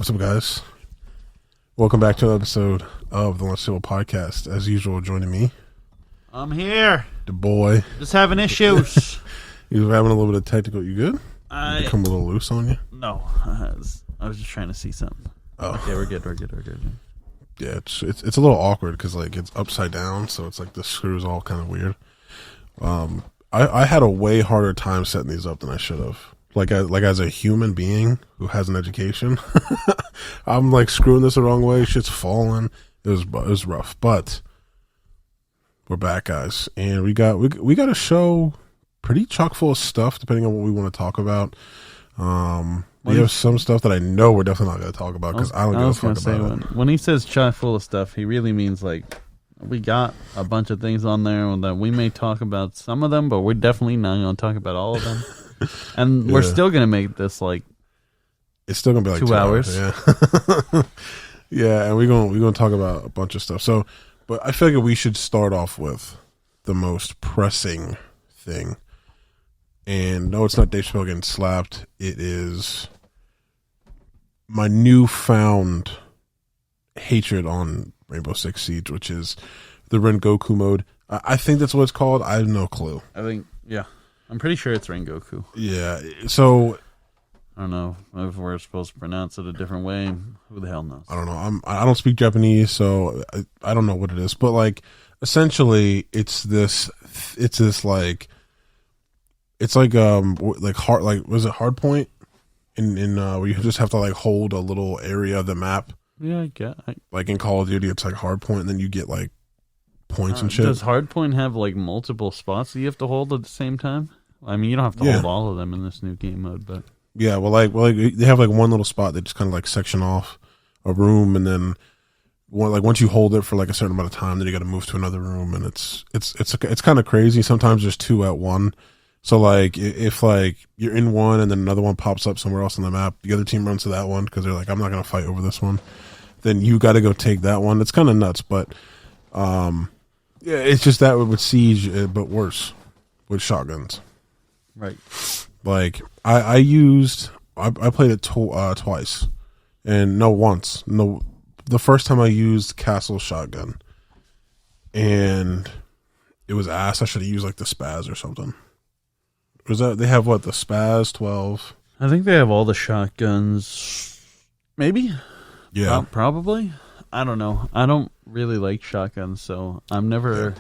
What's up, guys? Welcome back to another episode of the TheLnchtablePodcast. As usual, joining me, I'm here. the boy. Just having issues. You're having a little bit of technical. You good? I Become a little loose on you? No, I was just trying to see something. Oh, Okay, we're good. yeah. It's a little awkward because like it's upside down, so it's like the screws all kind of weird. I had a way harder time setting these up than I should have. Like as a human being who has an education, I'm like screwing this the wrong way. Shit's falling. It was rough, but we're back, guys, and we got a show pretty chock full of stuff. Depending on what we want to talk about, we have some stuff that I know we're definitely not going to talk about because I don't give a fuck about it. When he says chock full of stuff, he really means like we got a bunch of things on there that we may talk about some of them, but we're definitely not going to talk about all of them. And we're still going to make this like it's still going to be like 2 hours. Yeah. Yeah, and we're going to talk about a bunch of stuff. So, but I figure we should start off with the most pressing thing. And no, it's not Dave Chappelle getting slapped. It is my newfound hatred on Rainbow Six Siege, which is the Rengoku mode. I think that's what it's called. I have no clue. I'm pretty sure it's Rengoku. Yeah, so I don't know if we're supposed to pronounce it a different way. Who the hell knows? I don't know. I don't speak Japanese, so I don't know what it is. But like, essentially, it's like hard, like was it hard point in where you just have to like hold a little area of the map. Yeah, I get. Like in Call of Duty, it's like hard point, and then you get like points and shit. Does hardpoint have like multiple spots that you have to hold at the same time? I mean, you don't have to hold all of them in this new game mode, but yeah, well, they have like one little spot that just kind of like section off a room, and then once you hold it for like a certain amount of time, then you got to move to another room, and it's kind of crazy. Sometimes there's two at one. So like if like you're in one and then another one pops up somewhere else on the map, the other team runs to that one because they're like, I'm not gonna fight over this one. Then you got to go take that one. It's kind of nuts, but yeah, it's just that with Siege, but worse with shotguns. right. Like I played it twice, and once. No, the first time I used Castle shotgun, and it was ass. I should have used like the Spaz or something. Was that they have what the Spaz 12? I think they have all the shotguns. Maybe. Yeah, probably. I don't know. I don't really like shotguns, so I'm never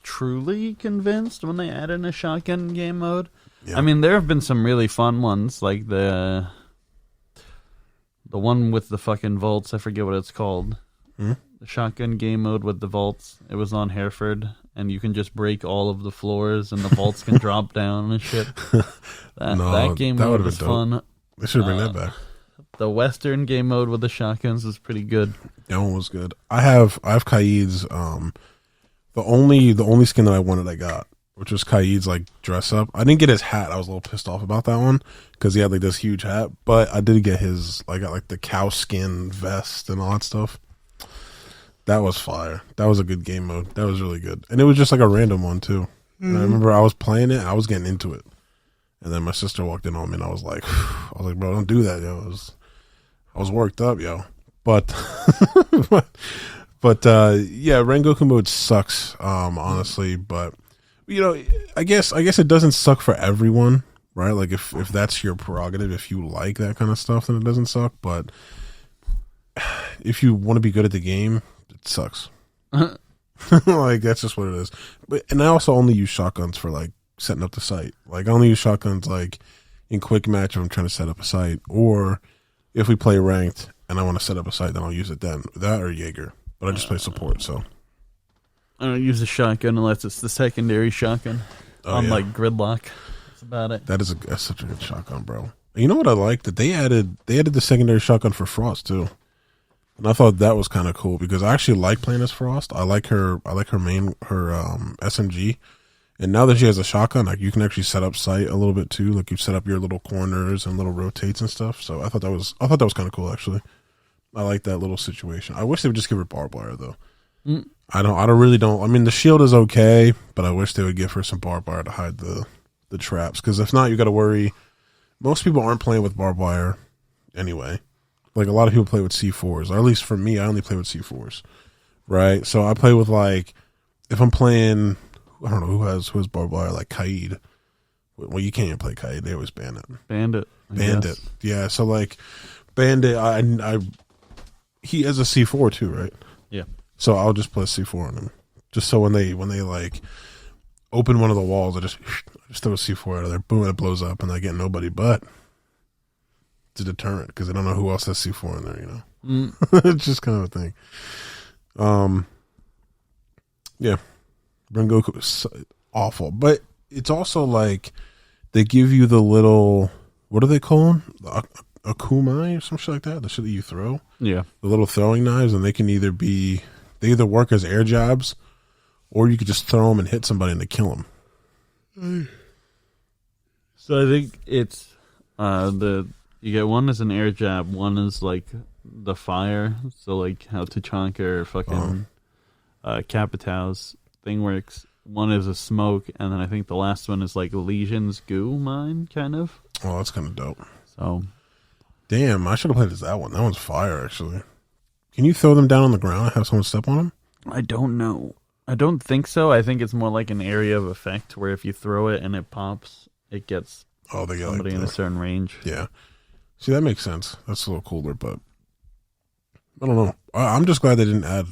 truly convinced when they add in a shotgun game mode. Yeah. I mean, there have been some really fun ones, like the one with the fucking vaults. I forget what it's called. The shotgun game mode with the vaults. It was on Hereford, and you can just break all of the floors, and the vaults can drop down and shit. That game mode was fun. They should bring that back. The Western game mode with the shotguns was pretty good. That one was good. I have Kaid's the only skin that I wanted I got, which was Kaid's like dress up. I didn't get his hat. I was a little pissed off about that one because he had like this huge hat, but I did get his I got like the cow skin vest and all that stuff. That was fire. That was a good game mode. That was really good. And it was just like a random one too. And I remember I was playing it, I was getting into it. And then my sister walked in on me and I was like, bro, don't do that, yo. I was worked up, yo. But yeah, Rengoku mode sucks, honestly. But you know, I guess it doesn't suck for everyone, right? Like if that's your prerogative, if you like that kind of stuff, then it doesn't suck. But if you want to be good at the game, it sucks. Like that's just what it is. And I also only use shotguns for like setting up the site. Like I only use shotguns like in quick match if I'm trying to set up a site, or if we play ranked and I want to set up a site, then I'll use it then. That or Jaeger. But I just play support, so I don't use a shotgun unless it's the secondary shotgun like Gridlock. That's about it. That's such a good shotgun, bro. And you know what I like? That they added the secondary shotgun for Frost too. And I thought that was kind of cool because I actually like playing as Frost. I like her SMG. And now that she has a shotgun, like you can actually set up sight a little bit too. Like you set up your little corners and little rotates and stuff. So I thought that was kind of cool actually. I like that little situation. I wish they would just give her barbed wire though. I really don't. I mean, the shield is okay, but I wish they would give her some barbed wire to hide the traps. Because if not, you got to worry. Most people aren't playing with barbed wire. anyway. Like a lot of people play with C4s, or at least for me, I only play with C4s, right? So I play with like, if I'm playing, I don't know who has barbed wire, like Kaid. Well, you can't even play Kaid. They always ban it. Bandit. Yeah. So like Bandit, he has a C4 too, right? Yeah. So I'll just play C4 on him, just so when they like open one of the walls, I just throw a C4 out of there, boom, it blows up, and I get nobody but. It's a deterrent because I don't know who else has C4 in there, you know. It's just kind of a thing. Yeah, Rengoku is awful, but it's also like they give you the little, what do they call them? A kumai or some shit like that. The shit that you throw. Yeah, the little throwing knives, and they either work as air jabs, or you could just throw them and hit somebody and they kill them. So I think it's you get one as an air jab, one is like the fire. So like how Tachanka or fucking Capitão's thing works. One is a smoke, and then I think the last one is like Legion's goo mine, kind of. Oh, that's kind of dope. So, damn, I should have played as that one. That one's fire, actually. Can you throw them down on the ground and have someone step on them? I don't know. I don't think so. I think it's more like an area of effect where if you throw it and it pops, it gets somebody in a certain range. Yeah. See, that makes sense. That's a little cooler, but I don't know. I'm just glad they didn't add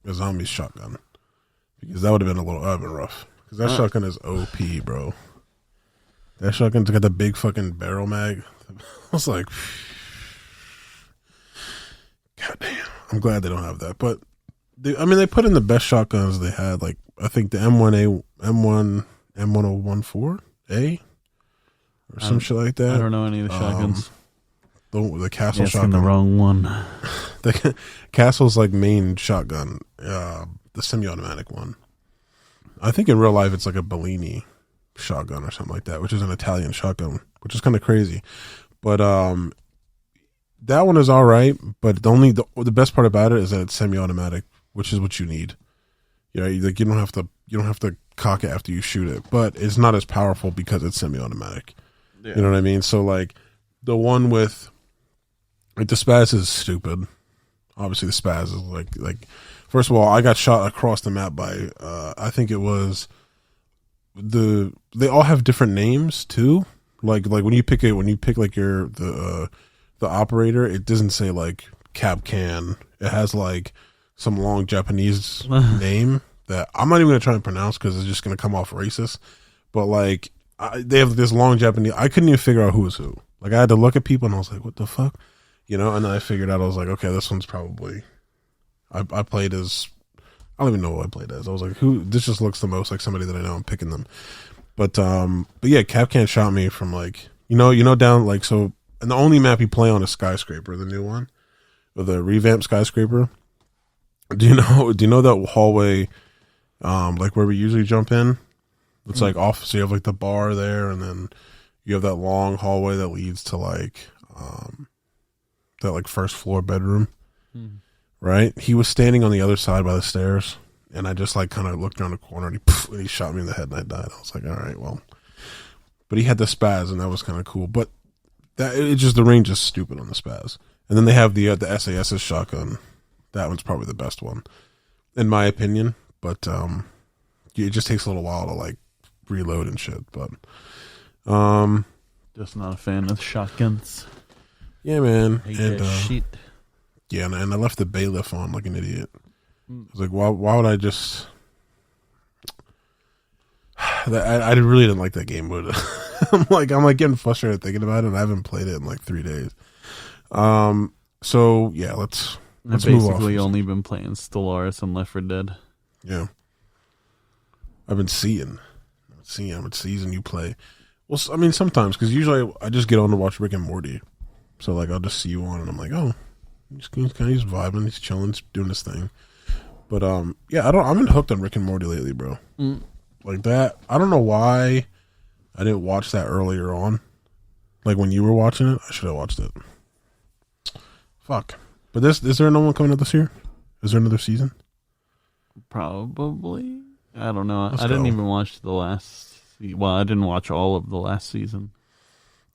a zombie shotgun, because that would have been rough. Because that shotgun is OP, bro. That shotgun's got the big fucking barrel mag. I was like, God damn. I'm glad they don't have that. But they put in the best shotguns they had. Like I think the M1014A or some shit like that. I don't know any of the shotguns. The Castle shotgun. The wrong one. The Castle's like main shotgun, the semi-automatic one. I think in real life it's like a Bellini shotgun or something like that, which is an Italian shotgun, which is kind of crazy. But that one is all right. But the best part about it is that it's semi-automatic, which is what you need. You know, like you don't have to cock it after you shoot it, but it's not as powerful because it's semi-automatic. Yeah. You know what I mean? So like the one with like the Spaz is stupid. Obviously the Spaz is like first of all, I got shot across the map by I think it was they all have different names too. Like when you pick like your the operator, it doesn't say like Capcan. It has like some long Japanese name that I'm not even gonna try and pronounce because it's just gonna come off racist. But like they have this long Japanese. I couldn't even figure out who was who. Like I had to look at people and I was like, what the fuck, you know? And then I figured out, I was like, okay, this one's probably. I played as. I don't even know what I played as. I was like, who? This just looks the most like somebody that I know. I'm picking them. But yeah, Capcan shot me from like you know down like so. And the only map you play on is Skyscraper, the new one, or the revamped Skyscraper. Do you know that hallway, like where we usually jump in? It's like off, so you have like the bar there, and then you have that long hallway that leads to like that like first floor bedroom. Mm. Right? He was standing on the other side by the stairs, and I just like kind of looked around the corner, and he shot me in the head, and I died. I was like, all right, well. But he had the Spaz, and that was kind of cool. But the range is stupid on the Spaz. And then they have the SAS's shotgun. That one's probably the best one, in my opinion. But it just takes a little while to like reload and shit. But just not a fan of shotguns. Yeah, man. And shit. Yeah, and I left the bailiff on like an idiot. I was like, why would I just? I really didn't like that game mode. I'm like getting frustrated thinking about it, and I haven't played it in like 3 days. So yeah, let's move on. Basically, only been playing Stellaris and Left 4 Dead. Yeah, I've been seeing you play. Well, I mean sometimes because usually I just get on to watch Rick and Morty, so like I'll just see you on, and I'm like, oh, he's vibing, he's chilling, he's doing his thing. But yeah, I've been hooked on Rick and Morty lately, bro. Like that. I don't know why I didn't watch that earlier on. Like when you were watching it, I should have watched it. Fuck. But is there no one coming out this year? Is there another season? Probably. I don't know. I didn't even watch the last. Well, I didn't watch all of the last season.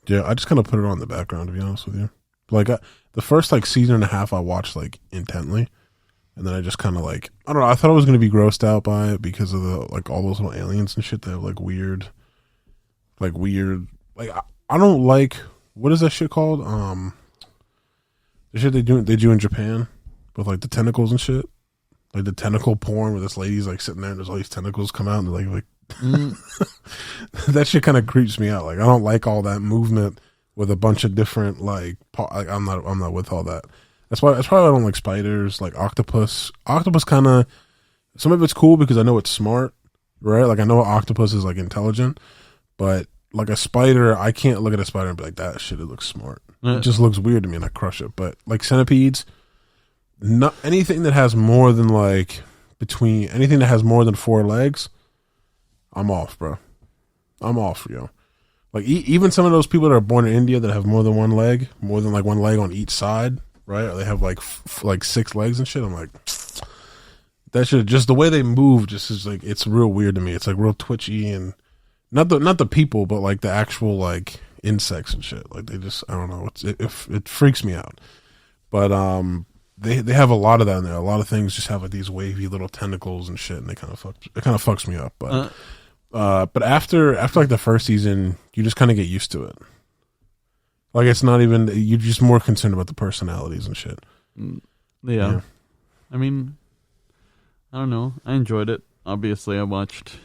Yeah, I just kind of put it on in the background, to be honest with you. Like the first like season and a half, I watched like intently, and then I just kind of like I don't know. I thought I was gonna be grossed out by it because of the like all those little aliens and shit that have like weird. Like I don't like what is that shit called? The shit they do in Japan with like the tentacles and shit. Like the tentacle porn where this lady's like sitting there and there's all these tentacles come out and they're like that shit kind of creeps me out. Like I don't like all that movement with a bunch of different like I'm not with all that. That's why I don't like spiders, like octopus. Octopus kind of some of it's cool because I know it's smart, right? Like I know octopus is like intelligent, but like a spider, I can't look at a spider and be like that shit. It looks smart. It just looks weird to me and I crush it. But like centipedes. Not anything that has more than anything that has more than 4 legs, I'm off, bro. I'm off, yo. Like even some of those people that are born in India that have more than one leg, more than like one leg on each side, right? Or they have like 6 legs and shit. I'm like, that shit. Just the way they move, just is like it's real weird to me. It's like real twitchy and not the people, but like the actual like insects and shit. Like they just I don't know. It freaks me out, but They have a lot of that in there. A lot of things just have like these wavy little tentacles and shit, and it kind of fucks me up. But after like the first season, you just kind of get used to it. Like it's not even you're just more concerned about the personalities and shit. Yeah. I mean, I don't know. I enjoyed it. Obviously, I watched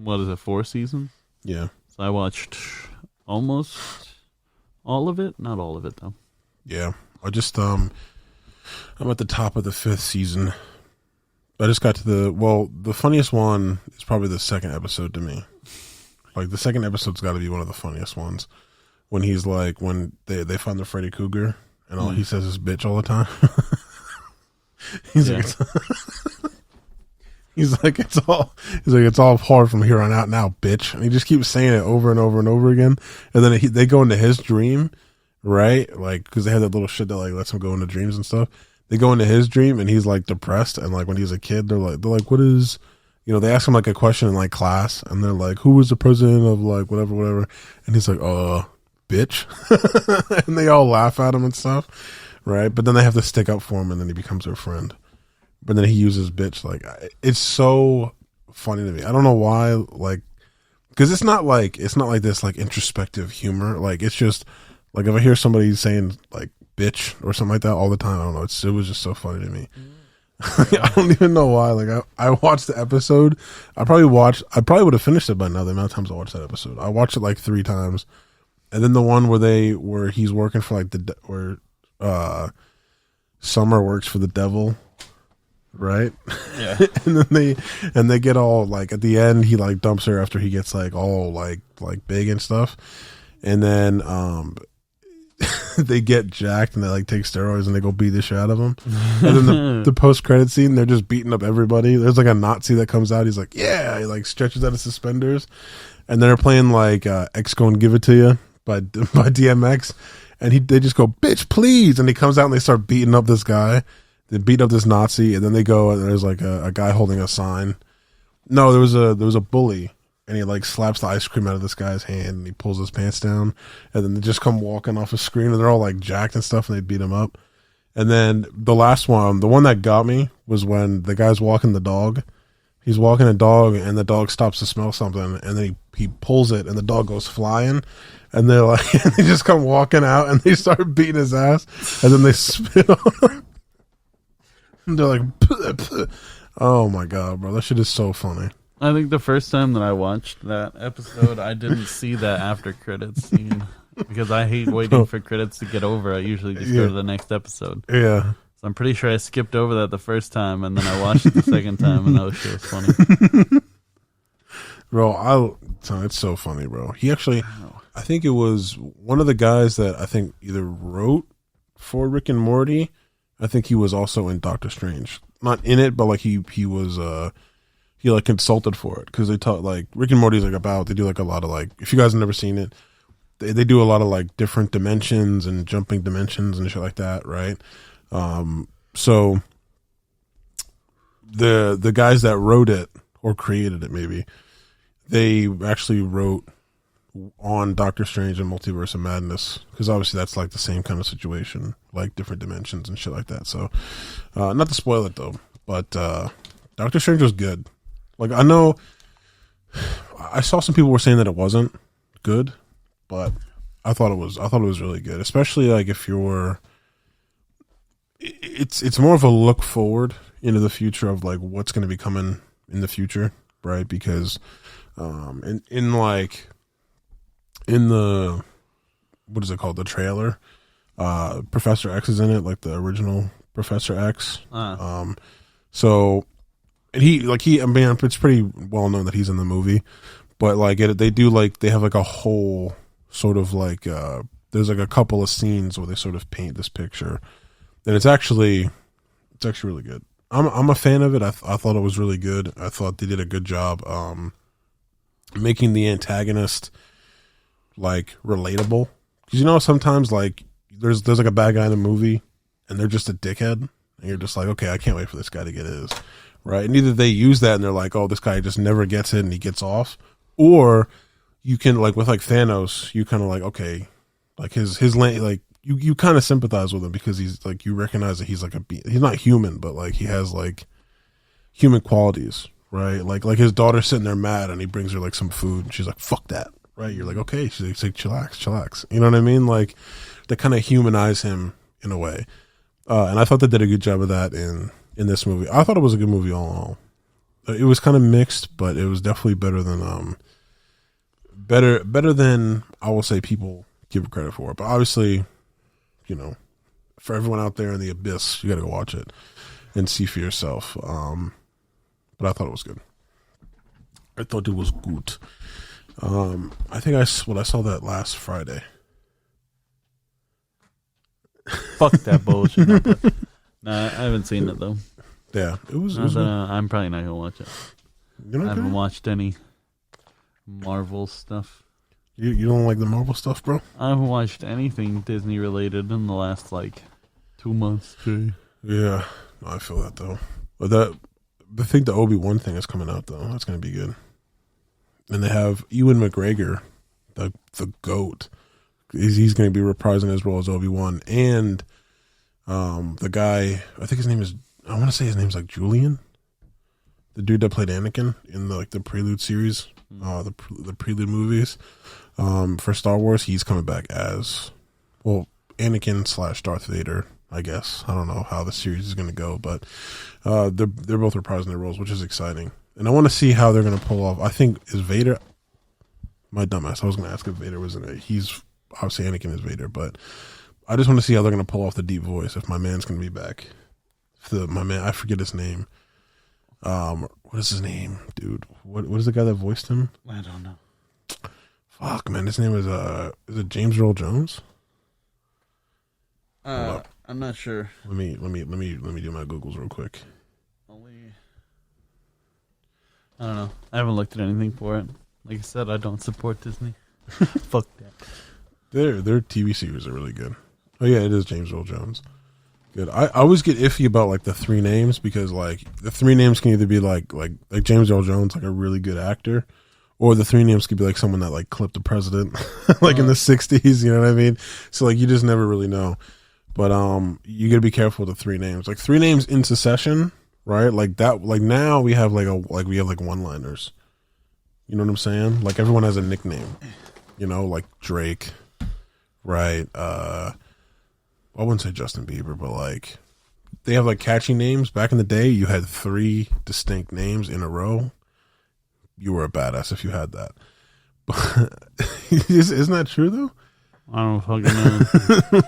4 seasons? Yeah. So I watched almost all of it. Not all of it though. Yeah. I'm at the top of the 5th season. I just got to the funniest one is probably the second episode to me. Like the second episode's got to be one of the funniest ones. When he's like, when they find the Freddy Krueger and all he says is bitch all the time. He's like, it's all hard from here on out now, bitch. And he just keeps saying it over and over and over again. And then they go into his dream, right? Like, cause they have that little shit that like lets him go into dreams and stuff. They go into his dream and he's like depressed. And like when he's a kid, they're like, what is, they ask him like a question in like class and they're like, who was the president of like whatever. And he's like, bitch. And they all laugh at him and stuff. Right. But then they have to stick up for him and then he becomes their friend. But then he uses bitch. Like it's so funny to me. I don't know why, like, cause it's not like this like introspective humor. Like it's just like if I hear somebody saying like bitch or something like that all the time, I don't know. It was just so funny to me. I don't even know why. Like I watched the episode. I probably would have finished it by now. The amount of times I watched that episode, I watched it like 3 times, and then the one where he's working for like where Summer works for the devil, right? Yeah. and they get all like at the end he like dumps her after he gets like all like big and stuff, and then they get jacked and they like take steroids and they go beat the shit out of him. And then the post credit scene, they're just beating up everybody. There's like a Nazi that comes out. He's like, yeah, he like stretches out his suspenders, and then they're playing like X Gon Give It To You by DMX, and they just go bitch please, and he comes out and they start beating up this guy. They beat up this Nazi, and then they go and there's like a guy holding a sign. No, there was a bully. And he like slaps the ice cream out of this guy's hand and he pulls his pants down, and then they just come walking off the screen and they're all like jacked and stuff and they beat him up. And then the last one, the one that got me was when the guy's walking the dog. He's walking a dog and the dog stops to smell something and then he pulls it and the dog goes flying, and they're like, they just come walking out and they start beating his ass and then they spit on him. And they're like, puh, puh. Oh my God, bro. That shit is so funny. I think the first time that I watched that episode, I didn't see that after credits scene because I hate waiting for credits to get over. I usually just go to the next episode. Yeah. So I'm pretty sure I skipped over that the first time, and then I watched it the second time, and that shit was funny. Bro, it's so funny, bro. He actually, I think it was one of the guys that I think either wrote for Rick and Morty. I think he was also in Doctor Strange. Not in it, but like he was he like consulted for it because they talk like Rick and Morty's like they do like a lot of like, if you guys have never seen it, they do a lot of like different dimensions and jumping dimensions and shit like that, right? So the guys that wrote it or created it, maybe they actually wrote on Doctor Strange and Multiverse of Madness, because obviously that's like the same kind of situation, like different dimensions and shit like that. So, not to spoil it though, but Doctor Strange was good. Like I know, I saw some people were saying that it wasn't good, but I thought it was. I thought it was really good, especially like if you're. It's more of a look forward into the future of like what's going to be coming in the future, right? Because, in the what is it called, the trailer, Professor X is in it, like the original Professor X. So and I mean it's pretty well known that he's in the movie, but like they have like a whole sort of like there's like a couple of scenes where they sort of paint this picture, and it's actually really good. I'm a fan of it. I thought it was really good. I thought they did a good job making the antagonist like relatable, because sometimes like there's like a bad guy in a movie and they're just a dickhead and you're just like, okay, I can't wait for this guy to get his, right? And either they use that and they're like, oh, this guy just never gets it and he gets off, or you can like with like Thanos, you kind of like, okay, like his like you kind of sympathize with him because he's like, you recognize that he's like he's not human, but like he has like human qualities, right? Like his daughter's sitting there mad and he brings her like some food and she's like, fuck that. Right, you're like, okay, she's like, chillax. You know what I mean? Like, they kind of humanize him in a way, and I thought they did a good job of that in this movie. I thought it was a good movie all in all. It was kind of mixed, but it was definitely better than I will say people give it credit for. But obviously, for everyone out there in the abyss, you got to go watch it and see for yourself. But I thought it was good. I thought it was good. I think I saw that last Friday. Fuck that bullshit. Nah, I haven't seen it though. Yeah, it was. I'm probably not gonna watch it. I haven't watched any Marvel stuff. You don't like the Marvel stuff, bro? I haven't watched anything Disney related in the last like 2 months. Yeah, I feel that though. But I think the Obi-Wan thing is coming out though. That's gonna be good. And they have Ewan McGregor, the GOAT. He's going to be reprising his role as Obi-Wan. And the guy, I think I want to say his name's like Julian. The dude that played Anakin in the Prelude series, the Prelude movies for Star Wars. He's coming back as, well, Anakin / Darth Vader, I guess. I don't know how the series is going to go, but they're both reprising their roles, which is exciting. And I want to see how they're going to pull off. I think, is Vader... My dumbass. I was going to ask if Vader was in it. He's... Obviously, Anakin is Vader, but I just want to see how they're going to pull off the deep voice, if my man's going to be back. My man... I forget his name. What is his name, dude? What is the guy that voiced him? I don't know. Fuck, man. His name is it James Earl Jones? I'm not sure. Let me do my Googles real quick. I don't know. I haven't looked at anything for it. Like I said, I don't support Disney. Fuck that. Their TV series are really good. Oh yeah, it is James Earl Jones. Good. I always get iffy about like the three names, because like the three names can either be like James Earl Jones, like a really good actor, or the three names could be like someone that like clipped the president like in the 60s, you know what I mean? So like you just never really know. But you gotta be careful with the three names. Like three names in succession, right? Like that, like now we have like one-liners. You know what I'm saying? Like everyone has a nickname. Like Drake, right? I wouldn't say Justin Bieber, but like they have like catchy names. Back in the day, you had three distinct names in a row. You were a badass if you had that. But isn't that true though? I don't fucking know.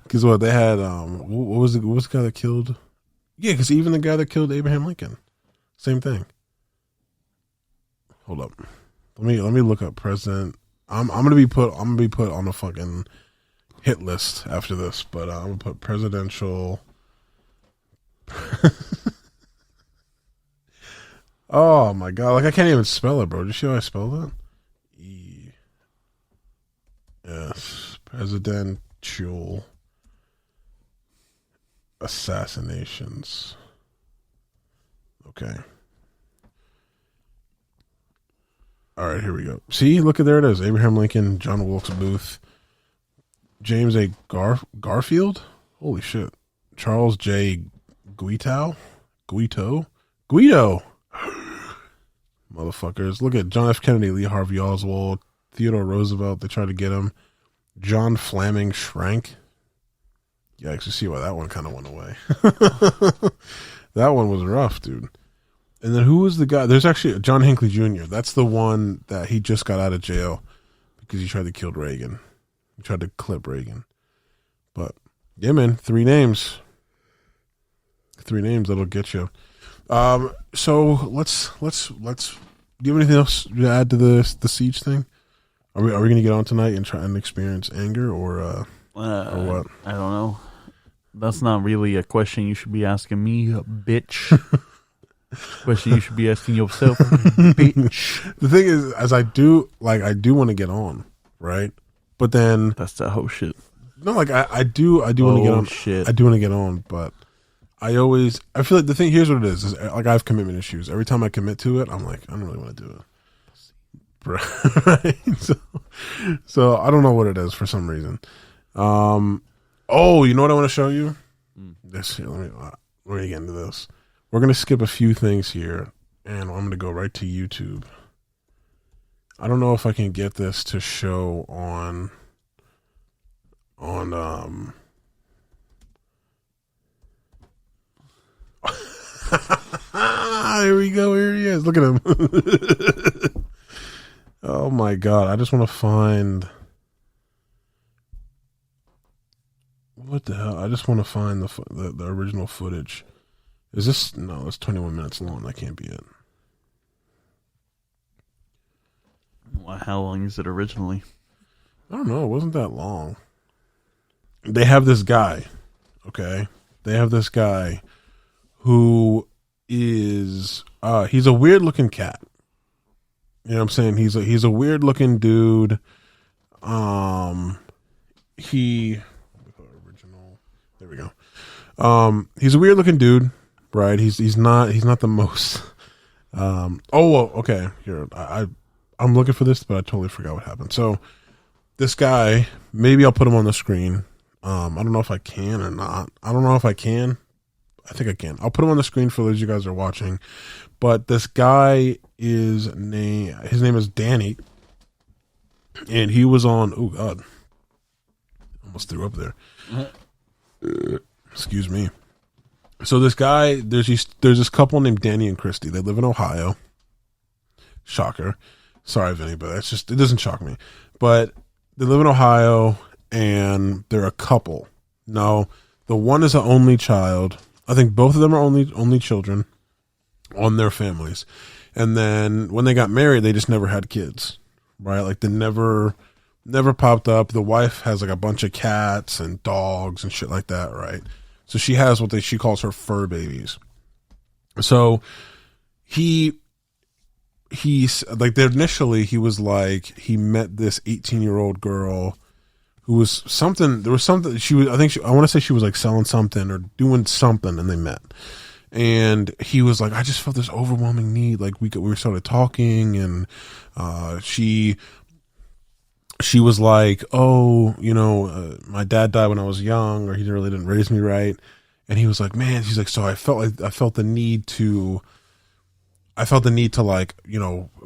Because what they had, what was the guy that killed? Yeah, because even the guy that killed Abraham Lincoln, same thing. Hold up, let me look up president. I'm gonna be put on a fucking hit list after this, but I'm gonna put presidential. Oh my god! Like I can't even spell it, bro. Did you see how I spelled it? Presidential assassinations. Okay. All right, here we go. See, look at there it is. Abraham Lincoln, John Wilkes Booth, James A. Garfield. Holy shit. Charles J. Guiteau. Motherfuckers. Look at John F. Kennedy, Lee Harvey Oswald, Theodore Roosevelt. They tried to get him. John Fleming Schrank. Yikes, you see why that one kind of went away. That one was rough, dude. And then who was the guy? There's actually John Hinckley Jr. That's the one that he just got out of jail because he tried to kill Reagan. He tried to clip Reagan. But, yeah, man, 3 names. 3 names that'll get you. So let's. Do you have anything else to add to the siege thing? Are we going to get on tonight and try and experience anger or what? I don't know. That's not really a question you should be asking me, bitch. Question you should be asking yourself, bitch. The thing is, as I do want to get on, right? But then that's that whole shit. No, like I do want to get on. Shit. I do want to get on, but I feel like the thing here's what it is like I have commitment issues. Every time I commit to it, I'm like I don't really want to do it. Right? So I don't know what it is for some reason. Oh, you know what I want to show you? This here. Let me get into this. We're gonna skip a few things here, and I'm gonna go right to YouTube. I don't know if I can get this to show on here we go. Here he is. Look at him. Oh my god! I just want to find. What the hell? I just want to find the original footage. Is this? No, it's 21 minutes long. That can't be it. Well, how long is it originally? I don't know. It wasn't that long. They have this guy. Okay. They have this guy who is, he's a weird looking cat. You know what I'm saying? He's a weird looking dude. There we go. He's a weird looking dude, right? He's not the most, okay. Here, I'm looking for this, but I totally forgot what happened. So this guy, maybe I'll put him on the screen. I don't know if I can or not. I don't know if I can. I think I can. I'll put him on the screen for those of you guys are watching. But this guy his name is Danny. And he was on, oh God. Almost threw up there. Excuse me. So this guy, there's this couple named Danny and Christy. They live in Ohio. Shocker. Sorry, Vinny, but it doesn't shock me. But they live in Ohio, and they're a couple. No, the one is an only child. I think both of them are only children on their families. And then when they got married, they just never had kids, right? Like they never popped up. The wife has like a bunch of cats and dogs and shit like that, right? So she has what she calls her fur babies. So he's like initially he was like he met this 18-year-old girl who was something. There was something I want to say she was like selling something or doing something, and they met. And he was like, I just felt this overwhelming need. Like we started talking, and she was like, oh, my dad died when I was young, or he really didn't raise me right. And he was like, man, she's like, so I felt the need to like,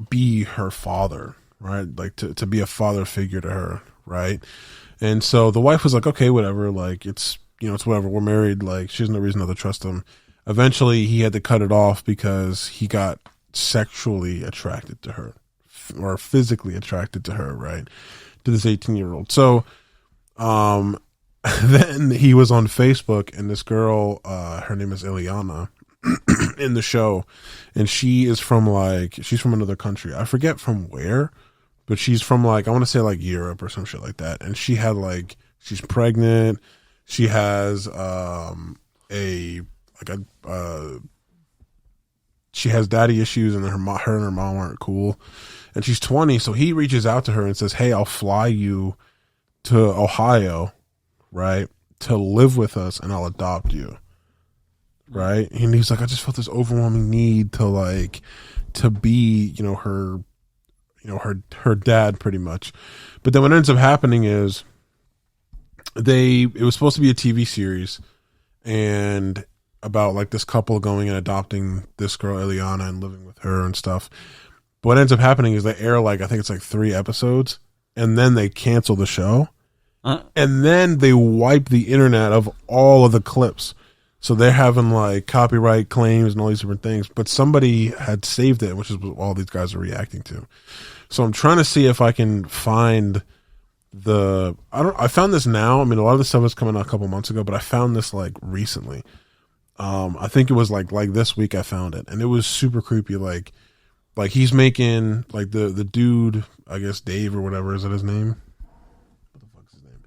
be her father, right? Like to be a father figure to her, right? And so the wife was like, okay, whatever. Like it's whatever. We're married. Like she has no reason not to trust him. Eventually he had to cut it off because he got sexually attracted to her or physically attracted to her, right? To this 18-year-old. So, then he was on Facebook, and this girl, her name is Ileana, in the show, and she's from another country. I forget from where, but she's from like, I want to say like Europe or some shit like that. And she had like, she's pregnant. She has, she has daddy issues, and her and her mom aren't cool. And she's 20. So he reaches out to her and says, hey, I'll fly you to Ohio, right, to live with us, and I'll adopt you, right? And he's like, I just felt this overwhelming need to be, her, her dad pretty much. But then what ends up happening is it was supposed to be a TV series and about like this couple going and adopting this girl Ileana and living with her and stuff. But what ends up happening is they air like I think it's like 3 episodes and then they cancel the show. And then they wipe the internet of all of the clips. So they're having like copyright claims and all these different things, but somebody had saved it, which is what all these guys are reacting to. So I'm trying to see if I can find I found this now. I mean, a lot of this stuff was coming out a couple months ago, but I found this like recently. I think it was like this week I found it, and it was super creepy. Like he's making like the dude, I guess Dave or whatever, is that his name? What the fuck's his name?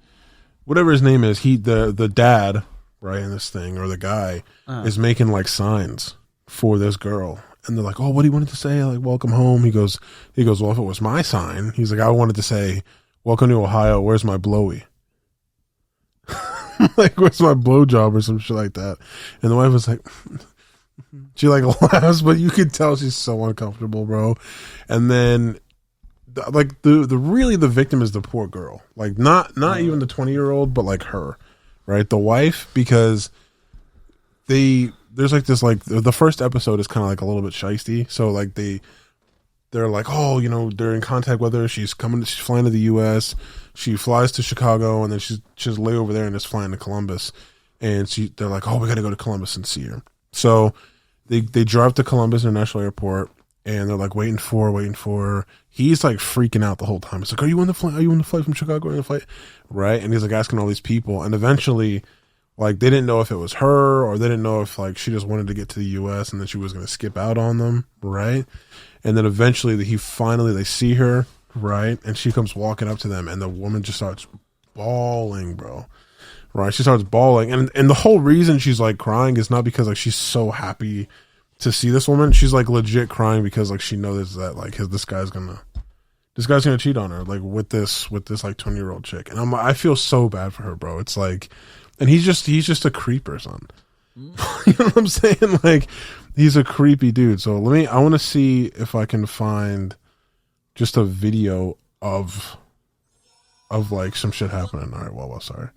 Whatever his name is, the dad, right, in this thing, or the guy is making like signs for this girl, and they're like, "Oh, what do you wanted to say? Like, welcome home." He goes, "Well, if it was my sign," he's like, "I wanted to say, welcome to Ohio. Where's my blowy?" Like, where's my blowjob or some shit like that? And the wife was like, she like laughs, but you could tell she's so uncomfortable, bro. And then, like the victim is the poor girl, like not even the 20-year-old, but like her, right, the wife, because there's like this, like the first episode is kind of like a little bit shiesty, so like they're like, oh, they're in contact with her. She's flying to the U.S. She flies to Chicago, and then she's lay over there and is flying to Columbus. And they're like, oh, we got to go to Columbus and see her. So they drive to Columbus International Airport, and they're like waiting for her. He's like freaking out the whole time. It's like, are you on the flight? Are you on the flight from Chicago? Are you on the flight? Right? And he's like asking all these people, and eventually, like, they didn't know if it was her, or they didn't know if like she just wanted to get to the U.S. and then she was going to skip out on them, right? And then eventually they see her, right? And she comes walking up to them, and the woman just starts bawling, bro. Right? She starts bawling. And the whole reason she's like crying is not because like she's so happy to see this woman. She's like legit crying because like she knows that like this guy's gonna cheat on her, like with this like 20-year-old chick. And I feel so bad for her, bro. It's like, and he's just a creeper, son. You know what I'm saying? Like, he's a creepy dude. So I want to see if I can find just a video of like some shit happening. All right, well, sorry.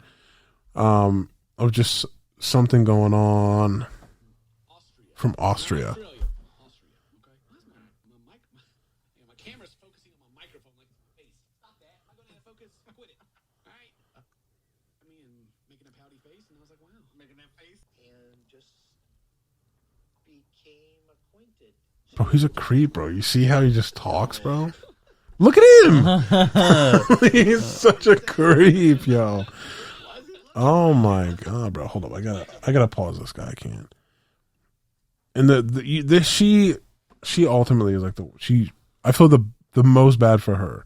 Of just something going on from Austria. Bro, he's a creep, bro. You see how he just talks, bro? Look at him. He's such a creep, yo. Oh my god, bro. Hold up. I gotta pause this guy. I can't. And she ultimately is like I feel the most bad for her,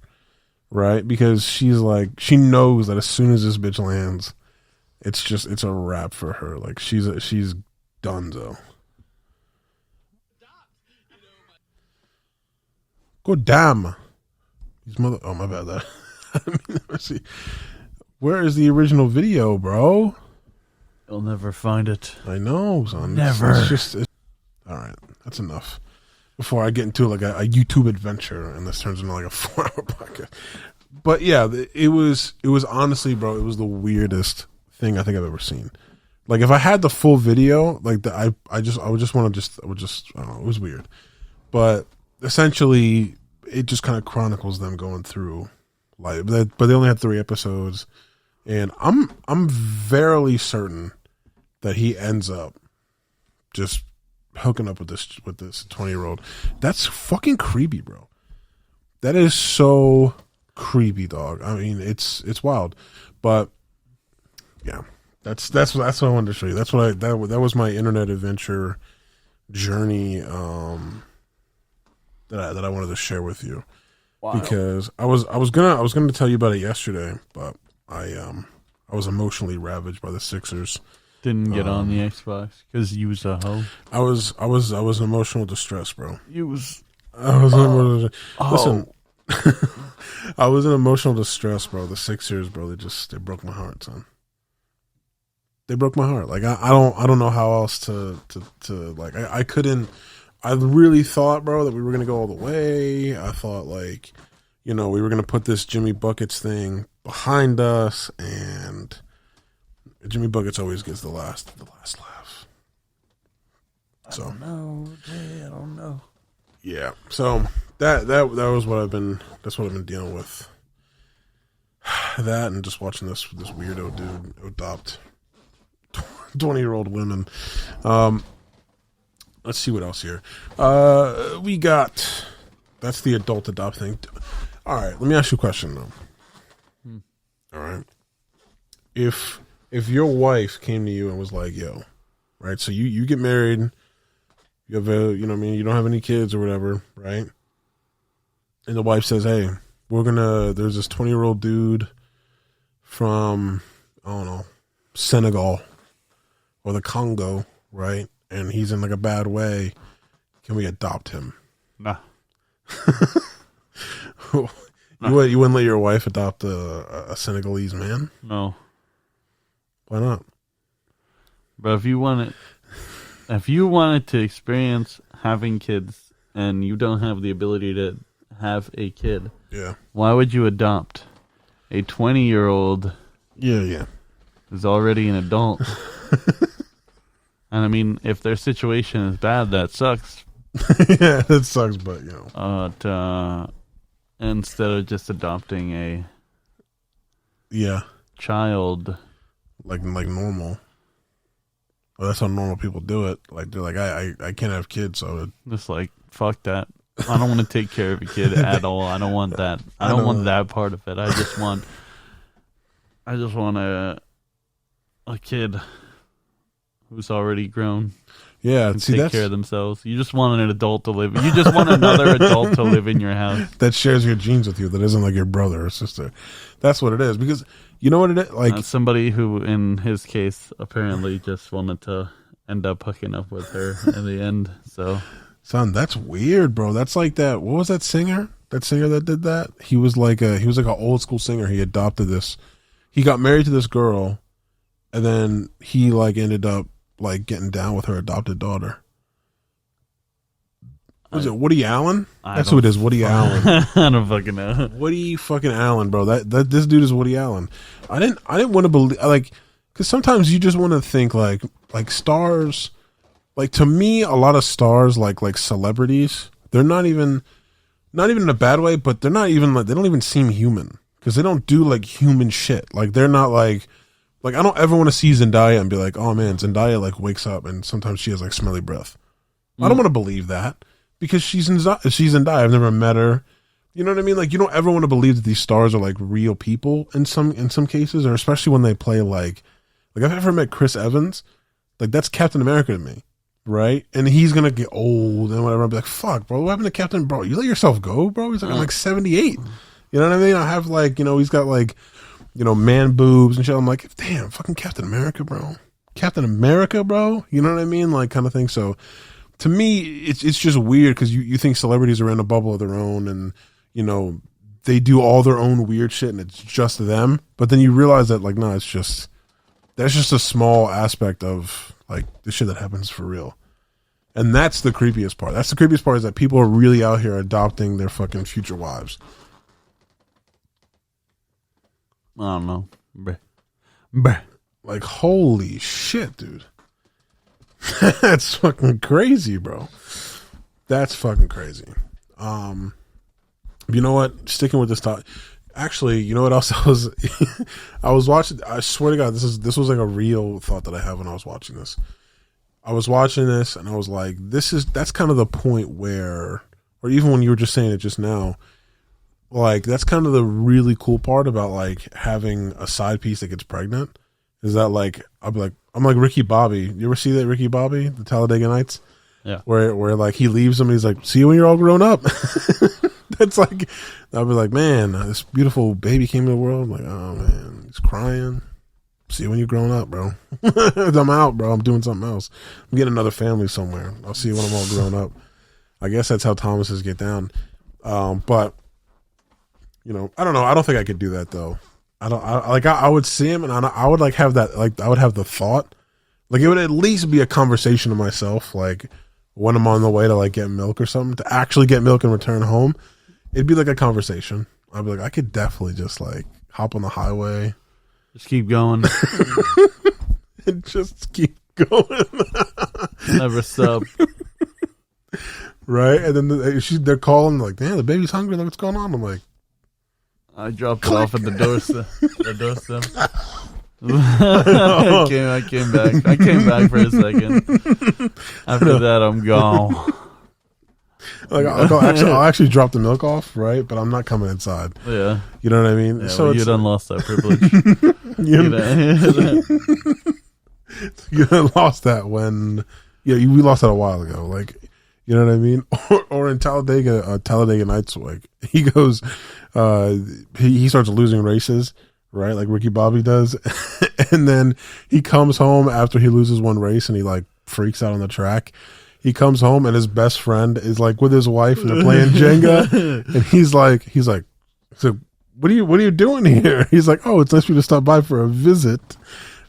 right? Because she's like, she knows that as soon as this bitch lands, it's a wrap for her. Like, she's donezo. God damn. Oh, my bad. Let's see. Where is the original video, bro? You'll never find it. I know, son. Never. All right. That's enough. Before I get into like a YouTube adventure and this turns into like a 4-hour podcast. But yeah, it was honestly, bro, it was the weirdest thing I think I've ever seen. Like, if I had the full video, like I would just, I don't know, it was weird. But essentially, it just kind of chronicles them going through life. But they only had 3 episodes, and I'm verily certain that he ends up just hooking up with this 20-year-old. That's fucking creepy, bro. That is so creepy, dog. I mean, it's wild, but yeah, that's what I wanted to show you. That's what that was my internet adventure journey. That I wanted to share with you. Wow. Because I was gonna tell you about it yesterday, but I was emotionally ravaged by the Sixers. Didn't get on the Xbox because you was a hoe. I was in emotional distress, bro. Listen, I was in emotional distress, bro. The Sixers, bro, they broke my heart, son. They broke my heart. Like, I don't know how else to like, I couldn't I really thought, bro, that we were gonna go all the way. I thought like, we were gonna put this Jimmy Buckets thing behind us, and Jimmy Buckets always gets the last laugh. So I don't know. Yeah. So that was what that's what I've been dealing with. That and just watching this weirdo dude adopt 20-year-old women. Let's see what else here. We got that's the adult adopt thing. All right, let me ask you a question though. All right, if your wife came to you and was like, "Yo," right? So you get married, you have you don't have any kids or whatever, right? And the wife says, "Hey, there's this 20-year-old dude from, I don't know, Senegal or the Congo, right? And he's in like a bad way. Can we adopt him?" Nah. You wouldn't let your wife adopt a Senegalese man? No. Why not? But if you wanted to experience having kids and you don't have the ability to have a kid, yeah, why would you adopt a 20-year-old? Yeah. Who's already an adult? And I mean, if their situation is bad, that sucks. Yeah, that sucks. But instead of just adopting a child, like normal. Well, that's how normal people do it. Like they're like, I can't have kids, so just like fuck that. I don't want to take care of a kid at all. I don't want that. I don't want that part of it. I just want a kid who's already grown. Yeah, and take care of themselves. You just want an adult to live. You just want another adult to live in your house that shares your genes with you. That isn't like your brother or sister. That's what it is. Because you know what it is. Like somebody who, in his case, apparently just wanted to end up hooking up with her in the end. So, son, that's weird, bro. That's like that. What was that singer? That singer that did that? He was like an old school singer. He adopted this. He got married to this girl, and then he like ended up like getting down with her adopted daughter. Was it Woody Allen? That's who it is, Woody Allen. I don't fucking know. Woody fucking Allen, bro. That this dude is Woody Allen. I didn't want to believe, like, because sometimes you just want to think like stars. Like, to me, a lot of stars, like celebrities, they're not even in a bad way, but they're not even like, they don't even seem human because they don't do like human shit. Like, they're not like I don't ever want to see Zendaya and be like, oh man, Zendaya like wakes up and sometimes she has like smelly breath. I don't want to believe that because she's Zendaya. I've never met her. You know what I mean? Like, you don't ever want to believe that these stars are like real people in some cases, or especially when they play like I've ever met Chris Evans. Like, that's Captain America to me, right? And he's gonna get old and whatever. I'll be like, fuck, bro, what happened to Captain? Bro, you let yourself go, bro. He's like, I'm like 78. You know what I mean? I have like, he's got like, man boobs and shit. I'm like, damn, fucking Captain America, bro. Captain America, bro. You know what I mean? Like, kind of thing. So, to me, it's just weird because you think celebrities are in a bubble of their own and, they do all their own weird shit and it's just them. But then you realize that, like, no, that's just a small aspect of, like, the shit that happens for real. And that's the creepiest part. That's the creepiest part, is that people are really out here adopting their fucking future wives. I don't know. Bruh. Like, holy shit, dude. That's fucking crazy, bro. That's fucking crazy. You know what? Sticking with this topic. Actually, you know what else I was watching? I swear to God, this was like a real thought that I had when I was watching this. I was watching this and I was like, that's kind of the point where, or even when you were just saying it just now, like, that's kind of the really cool part about like having a side piece that gets pregnant, is that like I'm like Ricky Bobby. You ever see that Ricky Bobby, the Talladega Nights? Yeah. Where like he leaves them and he's like, see you when you're all grown up. That's like, I'll be like, man, this beautiful baby came to the world. I'm like, oh man, he's crying. See you when you're grown up, bro. I'm out, bro. I'm doing something else. I'm getting another family somewhere. I'll see you when I'm all grown up. I guess that's how Thomases get down. But I don't know. I don't think I could do that though. I would see him and I would like have that, like, I would have the thought, like, it would at least be a conversation to myself, like, when I'm on the way to like get milk or something, to actually get milk and return home, it'd be like a conversation. I'd be like, I could definitely just like hop on the highway. Just keep going. And just keep going. Never stop. Right? And then they're calling like, damn, the baby's hungry. Like, what's going on? I'm like, I dropped it off at the doorstep. I came back. I came back for a second. After that, I'm gone. Like I'll actually drop the milk off, right? But I'm not coming inside. Yeah, you know what I mean. Yeah, So well, you done lost that privilege. You done lost that when, we lost that a while ago. Like, you know what I mean? Or in Talladega Nights, like he goes, he starts losing races, right? Like Ricky Bobby does, and then he comes home after he loses one race and he like freaks out on the track. He comes home and his best friend is like with his wife and they're playing Jenga, and he's like, so what are you doing here? He's like, oh, it's nice for you to stop by for a visit,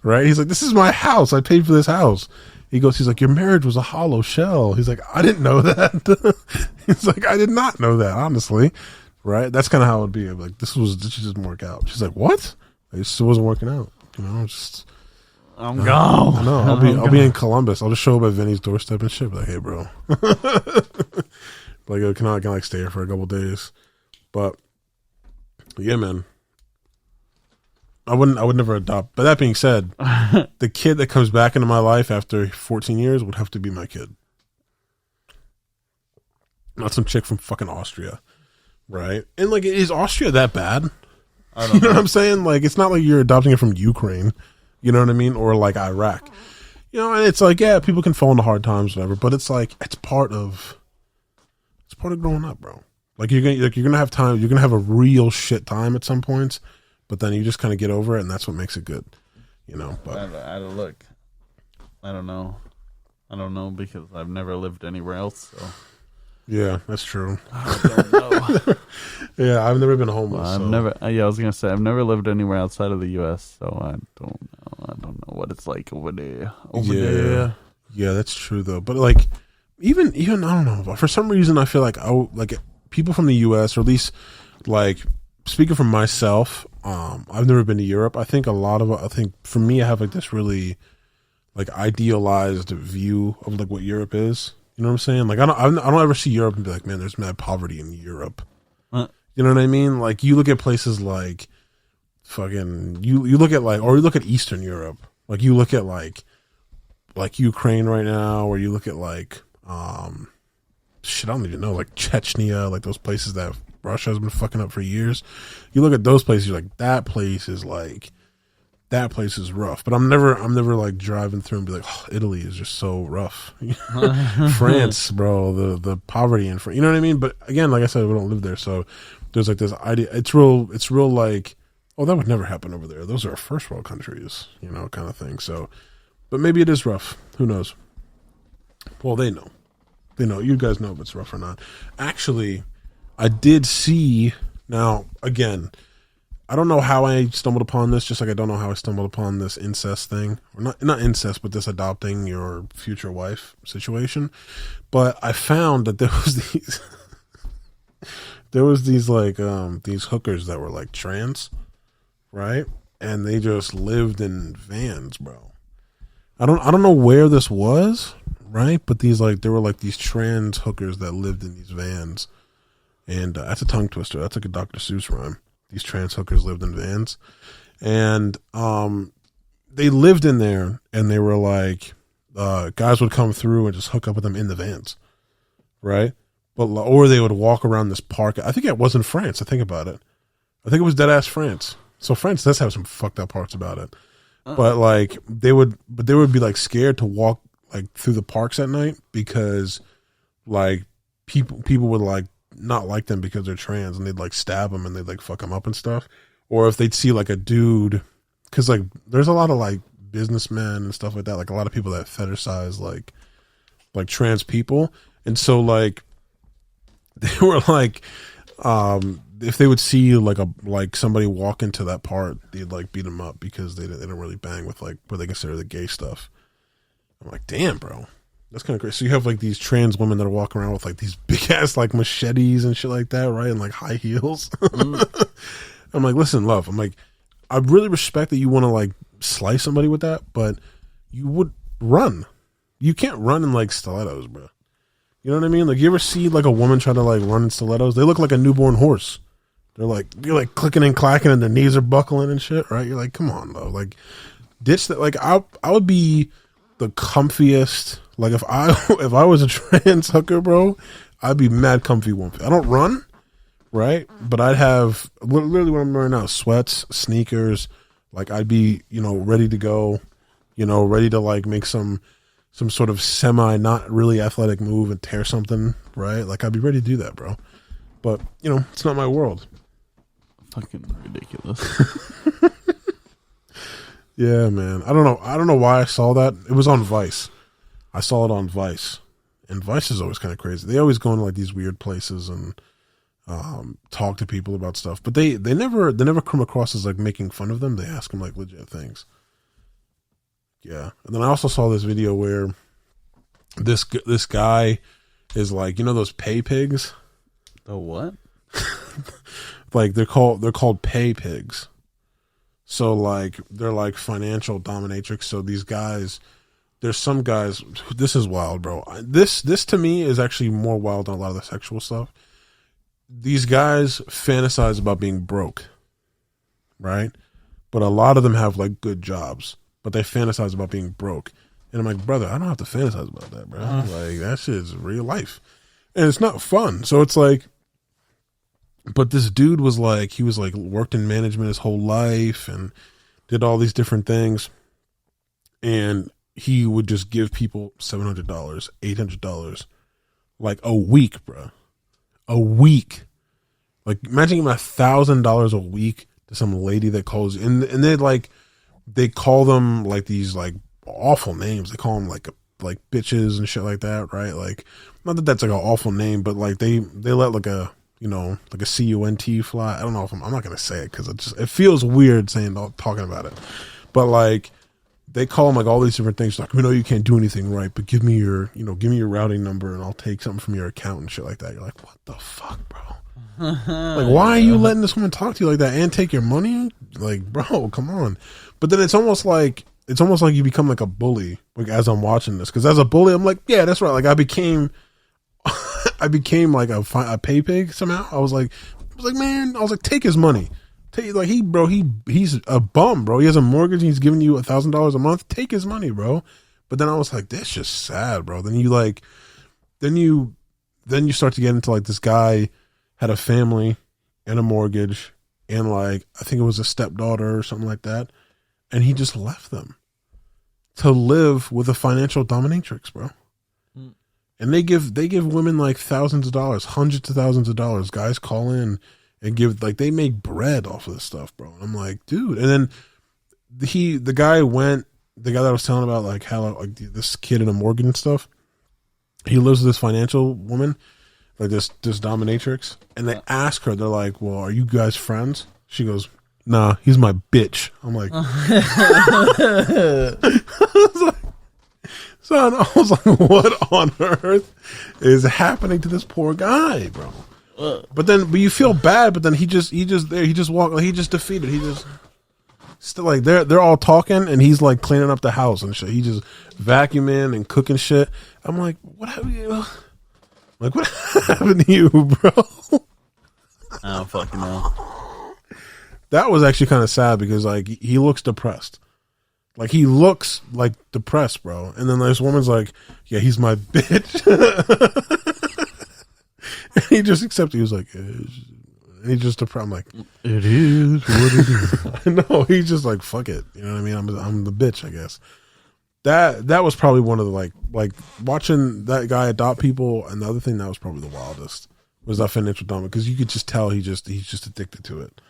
right? He's like, this is my house. I paid for this house. He's like, your marriage was a hollow shell. He's like, I didn't know that. He's like, I did not know that, honestly. Right? That's kind of how it would be. Like, this just work out. She's like, what? It just wasn't working out. I'm gone. I know. I'll be in Columbus. I'll just show up at Vinny's doorstep and shit. Like, hey, bro. Like, can I like stay here for a couple days? But yeah, man. I would never adopt. But that being said, the kid that comes back into my life after 14 years would have to be my kid. Not some chick from fucking Austria. Right? And like, is Austria that bad? I don't know what I'm saying? Like, it's not like you're adopting it from Ukraine. You know what I mean? Or like Iraq. And it's like, yeah, people can fall into hard times, whatever. But it's like, it's part of growing up, bro. Like you're gonna have time. You're gonna have a real shit time at some points. But then you just kind of get over it, and that's what makes it good, But I don't know. I don't know because I've never lived anywhere else. So yeah, that's true. I don't know. Yeah, I've never been homeless. I've never. Yeah, I was gonna say I've never lived anywhere outside of the U.S. So I don't know. I don't know what it's like over there. There. Yeah, that's true though. But like, even I don't know. But for some reason, I feel like people from the U.S. or at least like speaking for myself. I've never been to Europe. I think for me, I have like this really like idealized view of like what Europe is. You know what I'm saying? Like I don't ever see Europe and be like, man, there's mad poverty in Europe. You know what I mean? Like you look at places like fucking you look at like, or you look at Eastern Europe. Like you look at like Ukraine right now, or you look at like shit, I don't even know, like Chechnya, like those places that Russia has been fucking up for years. You look at those places, you're like, that place is rough. But I'm never like driving through and be like, oh, Italy is just so rough. France, bro, the poverty in France. You know what I mean? But again, like I said, we don't live there, so there's like this idea. It's real like, oh, that would never happen over there. Those are first world countries, kind of thing. So, but maybe it is rough. Who knows? Well, they know. You guys know if it's rough or not. Actually, I did see, now, again, I don't know how I stumbled upon this, just like I don't know how I stumbled upon this incest thing. Or not incest, but this adopting your future wife situation. But I found that there was these like these hookers that were like trans, right? And they just lived in vans, bro. I don't know where this was, right? But there were like these trans hookers that lived in these vans. And that's a tongue twister. That's like a Dr. Seuss rhyme. These trans hookers lived in vans. And they lived in there, and they were like, guys would come through and just hook up with them in the vans, right? Or they would walk around this park. I think it was in France. I think about it. I think it was dead-ass France. So France does have some fucked up parts about it. But like they would be like scared to walk like through the parks at night because like people would like not like them because they're trans, and they'd like stab them and they'd like fuck them up and stuff. Or if they'd see like a dude, because like there's a lot of like businessmen and stuff like that, like a lot of people that fetishize like trans people. And so like they were like if they would see like somebody walk into that part, they'd like beat them up because they don't really bang with like what they consider the gay stuff. I'm like, damn, bro. That's kind of crazy. So you have like these trans women that are walking around with like these big ass like machetes and shit like that, right? And like high heels. I'm like, listen, love. I'm like, I really respect that you want to like slice somebody with that, but you would run. You can't run in like stilettos, bro. You know what I mean? Like, you ever see like a woman try to like run in stilettos? They look like a newborn horse. They're like, you're like clicking and clacking and their knees are buckling and shit, right? You're like, come on, though. Like, ditch that. Like, I would be the comfiest. Like, if I was a trans hooker, bro, I'd be mad comfy woman. I don't run, right? But I'd have literally what I'm wearing now: sweats, sneakers. Like, I'd be, ready to go, ready to like make some sort of semi not really athletic move and tear something, right? Like, I'd be ready to do that, bro. But it's not my world. Fucking ridiculous. Yeah, man. I don't know why I saw that. It was on Vice. I saw it on Vice, and Vice is always kind of crazy. They always go into like these weird places and talk to people about stuff, but they never come across as like making fun of them. They ask them like legit things. Yeah, and then I also saw this video where this guy is like, those pay pigs. The what? Like they're called pay pigs. So like they're like financial dominatrix. So these guys, there's some guys. This is wild, bro. This to me is actually more wild than a lot of the sexual stuff. These guys fantasize about being broke, right? But a lot of them have like good jobs, but they fantasize about being broke. And I'm like, brother, I don't have to fantasize about that, bro. Like, that shit is real life. And it's not fun. So it's like, but this dude was like, he was like worked in management his whole life and did all these different things. And he would just give people $700, $800, like a week, bro. A week. Like, imagine giving $1,000 a week to some lady that calls you. And they call them like these like awful names. They call them like bitches and shit like that, right? Like, not that that's like an awful name, but like they let like a, like a CUNT fly. I don't know if I'm not going to say it because it feels weird talking about it. But like, they call them like all these different things. Like, we know you can't do anything right, but give me your routing number and I'll take something from your account and shit like that. You're like, what the fuck, bro? Like, why are you letting this woman talk to you like that and take your money? Like, bro, come on. But then it's almost like you become like a bully, like, as I'm watching this. Because as a bully, I'm like, yeah, that's right. Like, I became like a pay pig somehow. I was like, man, take his money. He's a bum, bro. He has a mortgage. And he's giving you $1,000 a month. Take his money, bro. But then I was like, that's just sad, bro. Then you start to get into like, this guy had a family and a mortgage and like, I think it was a stepdaughter or something like that. And he just left them to live with a financial dominatrix, bro. And they give women like thousands of dollars, hundreds of thousands of dollars. Guys call in and give, like, they make bread off of this stuff, bro. And I'm like, dude. And then the guy that I was telling about, like, how like this kid in a mortgage and stuff, he lives with this financial woman, like this dominatrix. And they ask her, they're like, well, are you guys friends? She goes, nah, he's my bitch. I'm like, son, I was like, what on earth is happening to this poor guy, bro? But you feel bad, but then he just defeated. He just still, like, they're all talking and he's like cleaning up the house and shit. He just vacuuming and cooking shit. I'm like, what happened to you? Like, what happened to you, bro? I don't fucking know. That was actually kind of sad because like he looks depressed. Like, he looks like depressed, bro. And then this woman's like, yeah, he's my bitch. And he just accepted. He was like, and he just depressed. I'm like, it is what it is. I know. He's just like, fuck it. You know what I mean? I'm the bitch, I guess. That was probably one of the like watching that guy adopt people. And the other thing that was probably the wildest was that financial dominance, because you could just tell he's just addicted to it.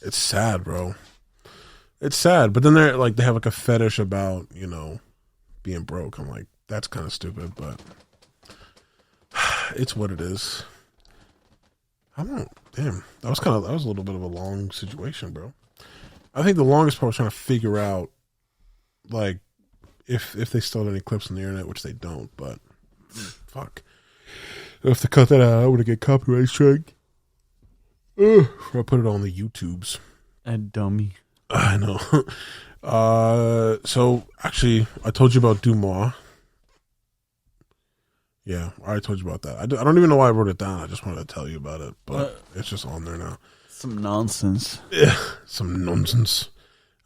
It's sad, bro. It's sad, but then they have like a fetish about, being broke. I'm like, that's kind of stupid, but it's what it is. That was a little bit of a long situation, bro. I think the longest part was trying to figure out, like, if they still have any clips on the internet, which they don't, but fuck. If they cut that out, I would get copyright strike. Or I'll put it on the YouTubes. A dummy. I know. So actually, I told you about Dumas. Yeah, I already told you about that. I don't even know why I wrote it down. I just wanted to tell you about it, but it's just on there now. Some nonsense. Yeah, some nonsense.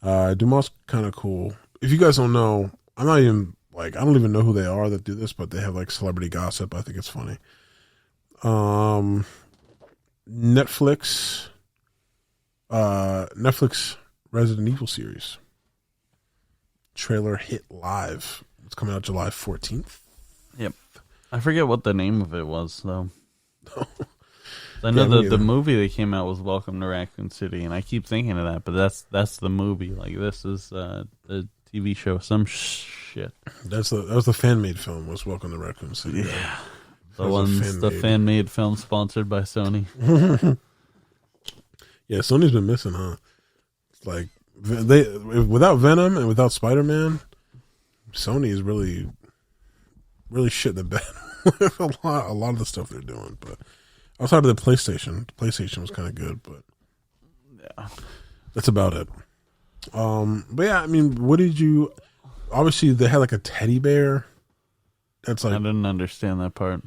Dumas kind of cool. If you guys don't know, I don't even know who they are that do this, but they have like celebrity gossip. I think it's funny. Netflix Resident Evil series trailer hit live. It's coming out July 14th. Yep. I forget what the name of it was, though. I know the movie that came out was Welcome to Raccoon City, and I keep thinking of that, but that's the movie. Like, this is the TV show, some shit. That was the fan-made film, was Welcome to Raccoon City. Yeah. The fan-made film sponsored by Sony. Yeah, Sony's been missing, huh? It's like, without Venom and without Spider-Man, Sony is really shitting the bed with a lot of the stuff they're doing. But outside of the PlayStation was kind of good, but yeah, that's about it. But yeah, I mean, what did you? Obviously, they had like a teddy bear. That's like, I didn't understand that part.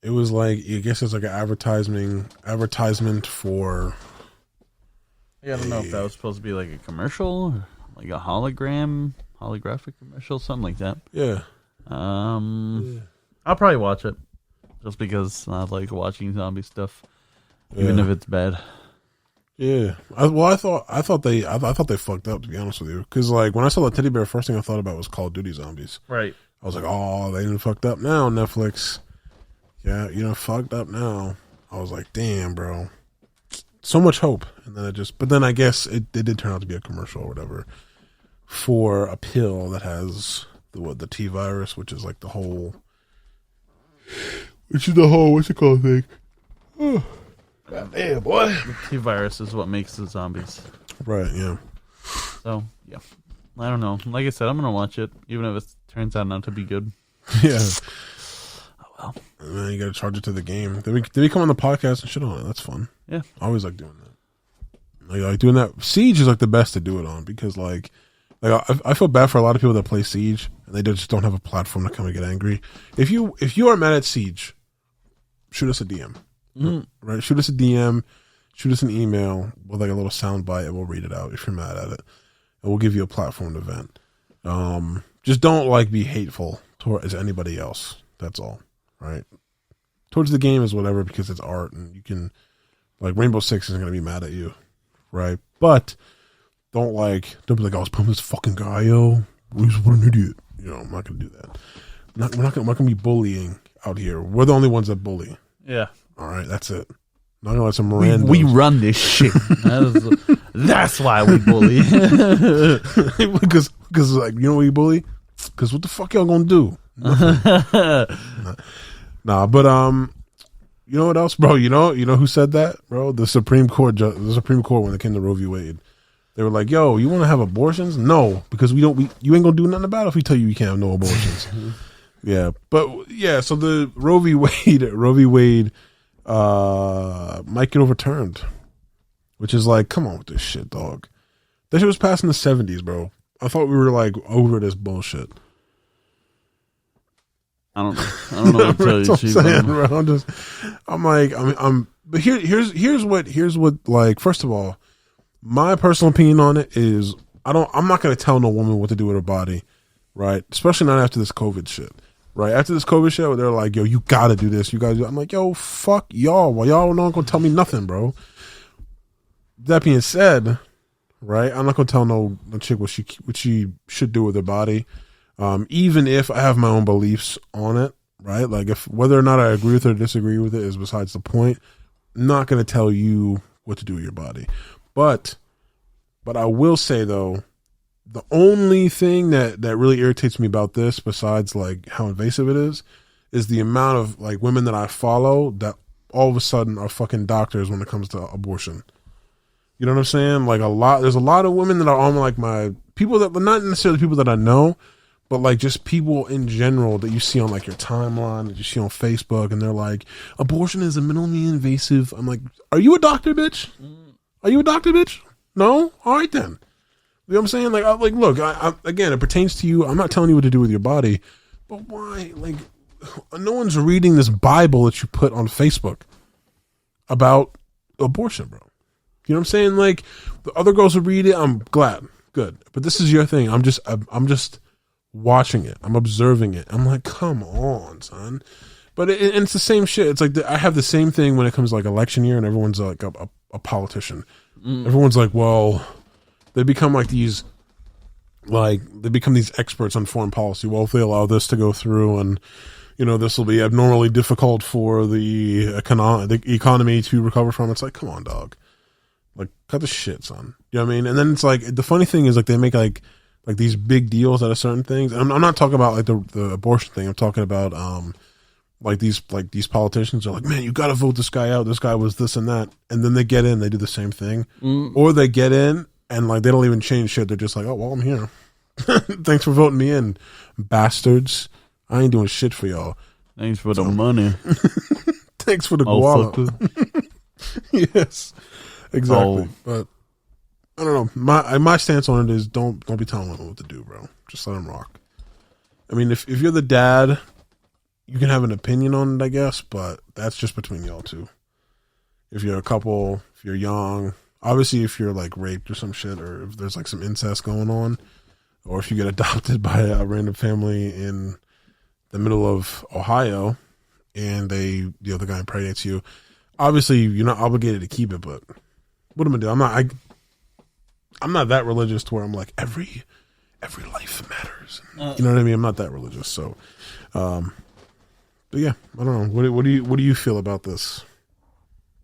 It was like, I guess it's like an advertisement for. Yeah, I don't know if that was supposed to be like a commercial, or like a holographic commercial, something like that. Yeah. I'll probably watch it just because I like watching zombie stuff, even if it's bad. Yeah. I thought they fucked up, to be honest with you, because like when I saw the teddy bear, first thing I thought about was Call of Duty Zombies. Right. I was like, oh, they done fucked up now, Netflix. Yeah, you know, fucked up now. I was like, damn, bro. So much hope, and then but then I guess it did turn out to be a commercial or whatever for a pill that has the T virus, which is like what's it called thing? Oh, God damn, boy. The T virus is what makes the zombies. Right. Yeah. So yeah, I don't know. Like I said, I'm gonna watch it, even if it turns out not to be good. Yeah. Oh well. And then you got to charge it to the game. Did we come on the podcast and shit on it? That's fun. Yeah. I always like doing that. Like doing that. Siege is like the best to do it on, because like I feel bad for a lot of people that play Siege and they just don't have a platform to come and get angry. If you are mad at Siege, shoot us a DM. Mm-hmm. Right? Shoot us a DM. Shoot us an email with like a little sound bite, and we'll read it out if you're mad at it, and we'll give you a platform to vent. Just don't like be hateful towards anybody else. That's all. Right? Towards the game is whatever, because it's art, and you can, like, Rainbow Six isn't gonna be mad at you, right? But don't be like, I was pumping this fucking guy, yo. What an idiot. You know, I'm not gonna do that. We're not gonna be bullying out here. We're the only ones that bully. Yeah. All right, that's it. Not gonna let some randos. We run this shit. That's why we bully. because like, you know what we bully? Because what the fuck y'all gonna do? Nah, but you know what else, bro? You know who said that, bro? The Supreme Court when it came to Roe v. Wade, they were like, "Yo, you want to have abortions? No, because you ain't gonna do nothing about it if we tell you can't have no abortions." Yeah, but yeah, so the Roe v. Wade might get overturned, which is like, come on with this shit, dog. That shit was passed in the 70s, bro. I thought we were like over this bullshit. I don't know what to tell you, Chief. But here's what, like, first of all, my personal opinion on it is I'm not gonna tell no woman what to do with her body, right? Especially not after this COVID shit, right? After this COVID shit, where they're like, yo, you gotta do this, you guys. I'm like, yo, fuck y'all. Well, y'all not gonna tell me nothing, bro. That being said, right, I'm not gonna tell no chick what she should do with her body. Even if I have my own beliefs on it, right? Like, if whether or not I agree with it or disagree with it is besides the point. I'm not going to tell you what to do with your body. But I will say, though, the only thing that really irritates me about this, besides like how invasive it is the amount of like women that I follow that all of a sudden are fucking doctors when it comes to abortion. You know what I'm saying? Like, there's a lot of women that are on like my people that, not necessarily people that I know, but like just people in general that you see on like your timeline, that you see on Facebook, and they're like, abortion is a minimally invasive. I'm like, are you a doctor, bitch? Are you a doctor, bitch? No? All right then. You know what I'm saying? Like, look, again, it pertains to you. I'm not telling you what to do with your body, but why? Like, no one's reading this Bible that you put on Facebook about abortion, bro. You know what I'm saying? Like, the other girls will read it. I'm glad. Good. But this is your thing. I'm just watching it. I'm observing it. I'm like, come on, son. But it's the same shit. It's like I have the same thing when it comes to like election year and everyone's like a politician. Everyone's like, well, they become like these, like they become these experts on foreign policy. Well, if they allow this to go through and, you know, this will be abnormally difficult for the economy to recover from. It's like, come on, dog. Like, cut the shit, son. You know what I mean? And then it's like, the funny thing is like they make like these big deals out of certain things. And I'm not talking about like the abortion thing. I'm talking about like these politicians are like, man, you got to vote this guy out. This guy was this and that. And then they get in, they do the same thing. Or they get in and like they don't even change shit. They're just like, oh, well, I'm here. Thanks for voting me in, bastards. I ain't doing shit for y'all. Thanks for the money. Thanks for the guava. Yes, exactly. But I don't know. My stance on it is don't be telling women what to do, bro. Just let them rock. I mean, if you're the dad, you can have an opinion on it, I guess, but that's just between y'all two. If you're a couple, if you're young, obviously if you're like raped or some shit, or if there's like some incest going on, or if you get adopted by a random family in the middle of Ohio and the other guy impregnates you, obviously you're not obligated to keep it, but what am I doing? I'm not that religious to where I'm like every life matters. You know what I mean? I'm not that religious. So, but yeah, I don't know. What do you feel about this?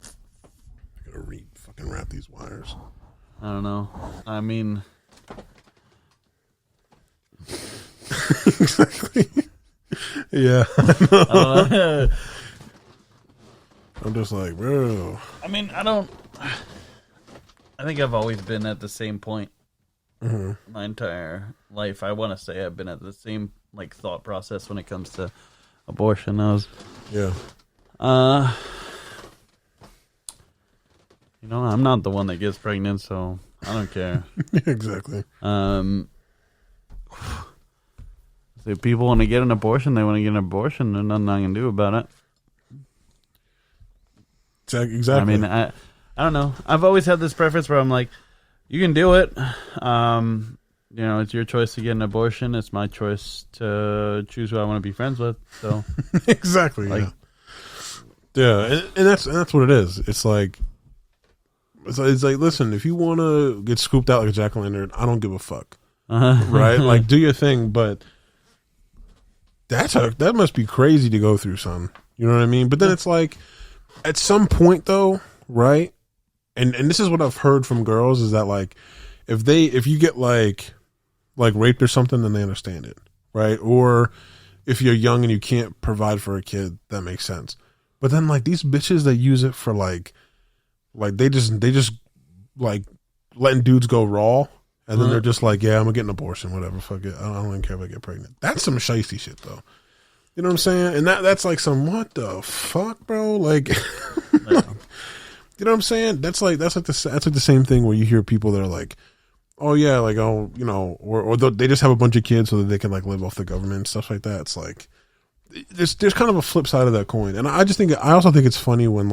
I gotta fucking wrap these wires. I don't know. I mean, exactly. Yeah. I'm just like, bro. I mean, I think I've always been at the same point my entire life. I want to say I've been at the same like thought process when it comes to abortion. Yeah. You know, I'm not the one that gets pregnant, so I don't care. Exactly. If people want to get an abortion, they want to get an abortion. There's nothing I can do about it. Exactly. I mean, I don't know. I've always had this preference where I'm like, you can do it. You know, it's your choice to get an abortion. It's my choice to choose who I want to be friends with. So exactly. Like, yeah, and that's what it is. It's like listen, if you want to get scooped out like a jack-o'-lantern, I don't give a fuck. Right? Like, do your thing, but that must be crazy to go through, son. You know what I mean? But then it's like, at some point though, right? And this is what I've heard from girls is that like, if you get like raped or something, then they understand it, right? Or if you're young and you can't provide for a kid, that makes sense. But then like these bitches that use it for like they just like letting dudes go raw, and then they're just like, yeah, I'm gonna get an abortion, whatever, fuck it, I don't even care if I get pregnant. That's some shiesty shit though. You know what I'm saying? And that's like some what the fuck, bro? Like, you know what I'm saying? That's like the same thing where you hear people that are like, oh yeah, like, oh, you know, or they just have a bunch of kids so that they can like live off the government and stuff like that. It's like there's kind of a flip side of that coin, and I also think it's funny when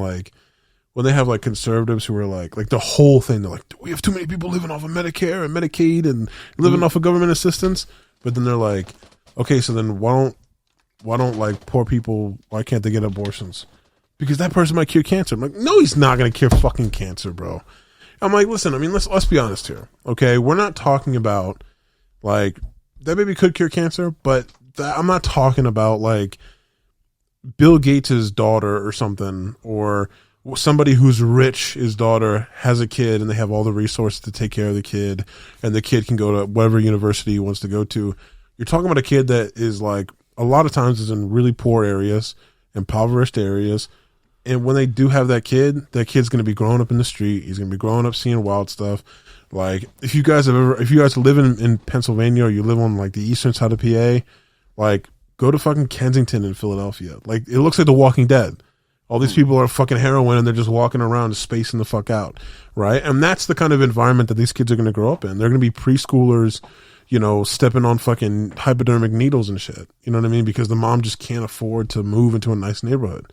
they have like conservatives who are like the whole thing. They're like, we have too many people living off of Medicare and Medicaid and living off of government assistance. But then they're like, okay, so then why don't like poor people, why can't they get abortions? Because that person might cure cancer. I'm like, no, he's not going to cure fucking cancer, bro. I'm like, listen, I mean, let's be honest here. Okay. We're not talking about like that baby could cure cancer, but I'm not talking about like Bill Gates' daughter or something, or somebody who's rich, his daughter has a kid and they have all the resources to take care of the kid, and the kid can go to whatever university he wants to go to. You're talking about a kid that is like, a lot of times is in really poor areas, impoverished areas. And when they do have that kid's going to be growing up in the street. He's going to be growing up seeing wild stuff. Like, if you guys live in Pennsylvania, or you live on like the eastern side of PA, like, go to fucking Kensington in Philadelphia. Like, it looks like The Walking Dead. All these people are fucking heroin and they're just walking around spacing the fuck out, right? And that's the kind of environment that these kids are going to grow up in. They're going to be preschoolers, you know, stepping on fucking hypodermic needles and shit. You know what I mean? Because the mom just can't afford to move into a nice neighborhood,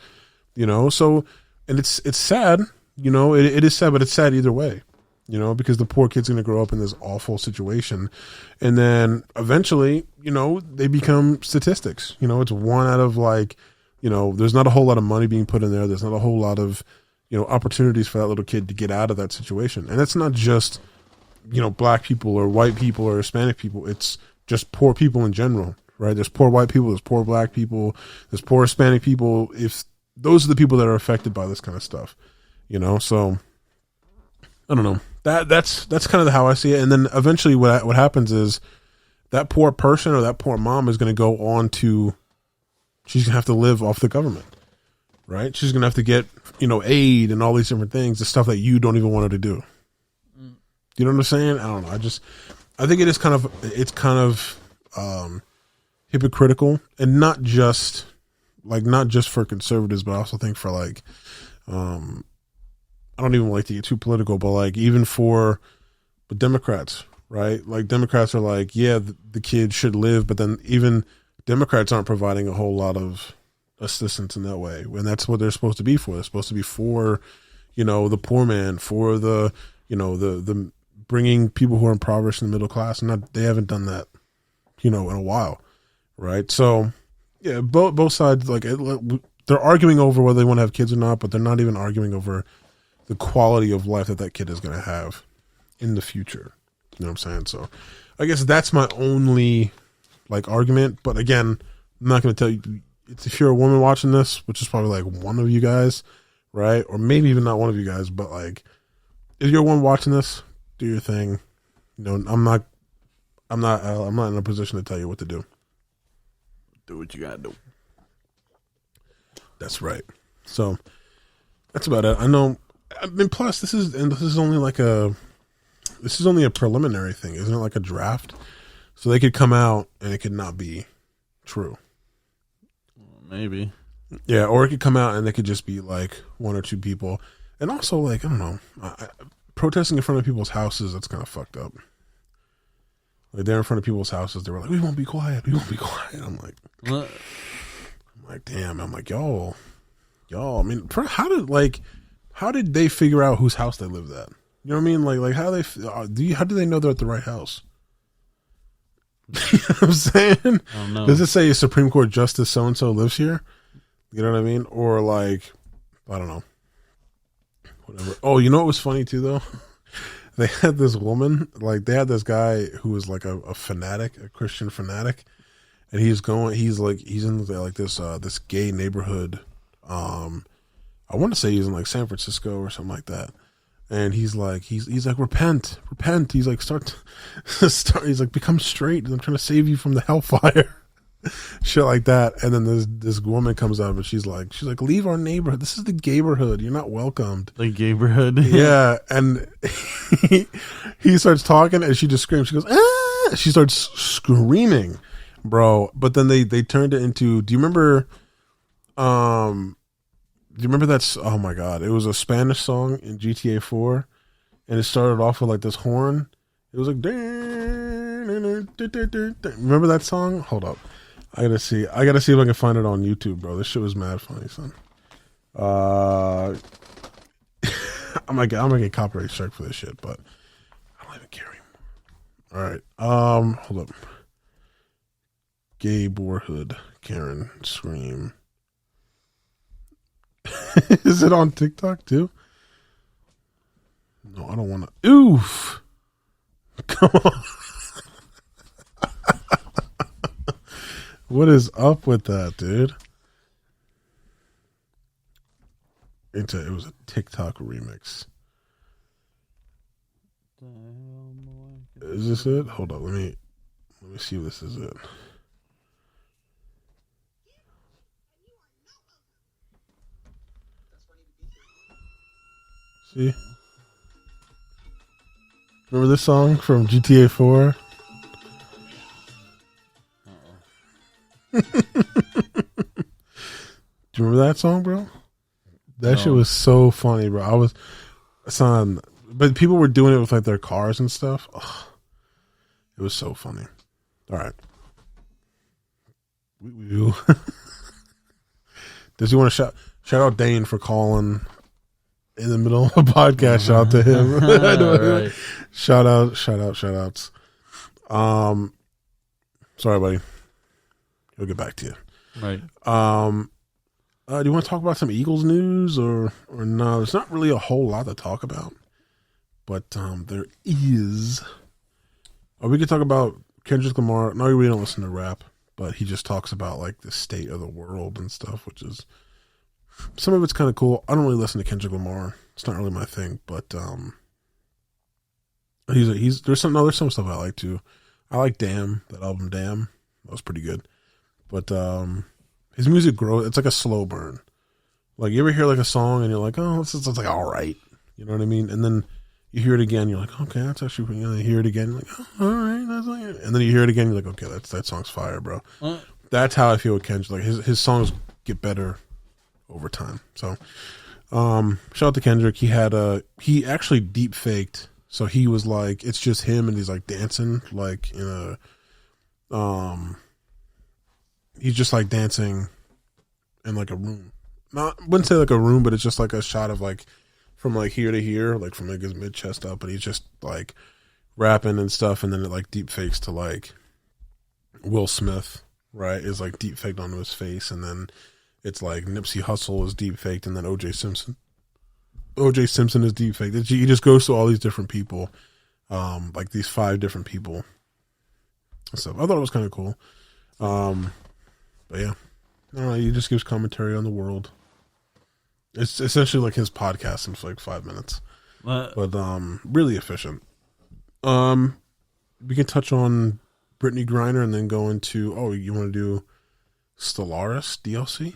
you know? So, and it's sad, you know, it is sad, but it's sad either way, you know, because the poor kid's going to grow up in this awful situation. And then eventually, you know, they become statistics. You know, it's one out of like, you know, there's not a whole lot of money being put in there. There's not a whole lot of, you know, opportunities for that little kid to get out of that situation. And that's not just, you know, black people or white people or Hispanic people. It's just poor people in general, right? There's poor white people, there's poor black people, there's poor Hispanic people. If those are the people that are affected by this kind of stuff, you know? So I don't know. That's kind of how I see it. And then eventually what happens is that poor person or that poor mom is going to go on to, she's going to have to live off the government, right? She's going to have to get, you know, aid and all these different things, the stuff that you don't even want her to do. You know what I'm saying? I don't know. I think it's kind of hypocritical, and not just for conservatives, but I also think for like, I don't even like to get too political, but like even for the Democrats, right? Like Democrats are like, yeah, the kid should live, but then even Democrats aren't providing a whole lot of assistance in that way, and that's what they're supposed to be for. They're supposed to be for, you know, the poor man, for the, you know, the bringing people who are impoverished in the middle class, and they haven't done that, you know, in a while, right? So, yeah, both sides, like, they're arguing over whether they want to have kids or not, but they're not even arguing over the quality of life that kid is going to have in the future. You know what I'm saying? So, I guess that's my only like argument. But again, I'm not going to tell you. If you're a woman watching this, which is probably like one of you guys, right, or maybe even not one of you guys, but like if you're one watching this, do your thing. You know, I'm not in a position to tell you what to do. Do what you gotta do. That's right. So that's about it. I know. I mean, plus this is only a preliminary thing, isn't it? Like a draft, so they could come out and it could not be true. Maybe. Yeah, or it could come out and they could just be like one or two people, and also like I don't know, protesting in front of people's houses. That's kind of fucked up. Like they're in front of people's houses. They were like, "We won't be quiet. We won't be quiet." I'm like, what? I'm like, damn. I'm like, y'all. I mean, how did they figure out whose house they lived at? You know what I mean? Like how do they know they're at the right house? You know what I'm saying? I don't know. Does it say Supreme Court Justice so and so lives here? You know what I mean? Or like, I don't know. Whatever. Oh, you know what was funny too though? They had this woman, like they had this guy who was like a fanatic, a Christian fanatic, and he's in like this gay neighborhood. I want to say he's in like San Francisco or something like that. And he's like repent. He's like start. He's like become straight. I'm trying to save you from the hellfire, shit like that. And then this woman comes up and she's like leave our neighborhood. This is the gayborhood. You're not welcomed. The gayborhood. Yeah. And he starts talking and she just screams. She goes ah. She starts screaming, bro. But then they turned it into. Do you remember? Do you remember that? Oh my God. It was a Spanish song in GTA 4 and it started off with like this horn. It was like, remember that song? Hold up. I gotta see if I can find it on YouTube, bro. This shit was mad funny, son. I'm gonna get copyright strike for this shit, but I don't even care anymore. All right. Hold up. Gay boarhood. Karen scream. Is it on TikTok too? No, I don't want to. Oof! Come on. What is up with that, dude? It was a TikTok remix. Is this it? Hold on, let me see if this is it. See? Remember this song from GTA 4? Do you remember that song, bro? That shit was so funny, bro. But people were doing it with like their cars and stuff. Ugh, it was so funny. All right. Does he want to shout out Dane for calling in the middle of a podcast? Shout out to him. Right. Shout outs. Sorry, buddy. He'll get back to you. Right. Do you want to talk about some Eagles news or no? There's not really a whole lot to talk about, but there is. We could talk about Kendrick Lamar. No, we don't listen to rap, but he just talks about like the state of the world and stuff, which is some of it's kind of cool. I don't really listen to Kendrick Lamar. It's not really my thing, but there's some stuff I like too. I like Damn, that album Damn. That was pretty good. But his music grows. It's like a slow burn. Like you ever hear like a song and you're like, oh, it's like all right. You know what I mean? And then you hear it again, you're like, okay, that's actually, you hear it again, you're like, oh, all right, that's like it. And then you hear it again, you're like, okay, that song's fire, bro. That's how I feel with Kendrick. Like his songs get better over time. So shout out to Kendrick. He actually deep faked. So he was like, it's just him and he's like dancing like in a he's just like dancing in like a room. Wouldn't say like a room, but it's just like a shot of like from like here to here, like from like his mid chest up, and he's just like rapping and stuff, and then it like deep fakes to like Will Smith, right? Is like deep faked onto his face, and then it's like Nipsey Hussle is deep faked, and then OJ Simpson is deep faked. He just goes to all these different people, like these 5 different people. So I thought it was kind of cool. But yeah, I don't know, he just gives commentary on the world. It's essentially like his podcast in like 5 minutes, but really efficient. We can touch on Brittany Griner and then go into you want to do Stellaris DLC? You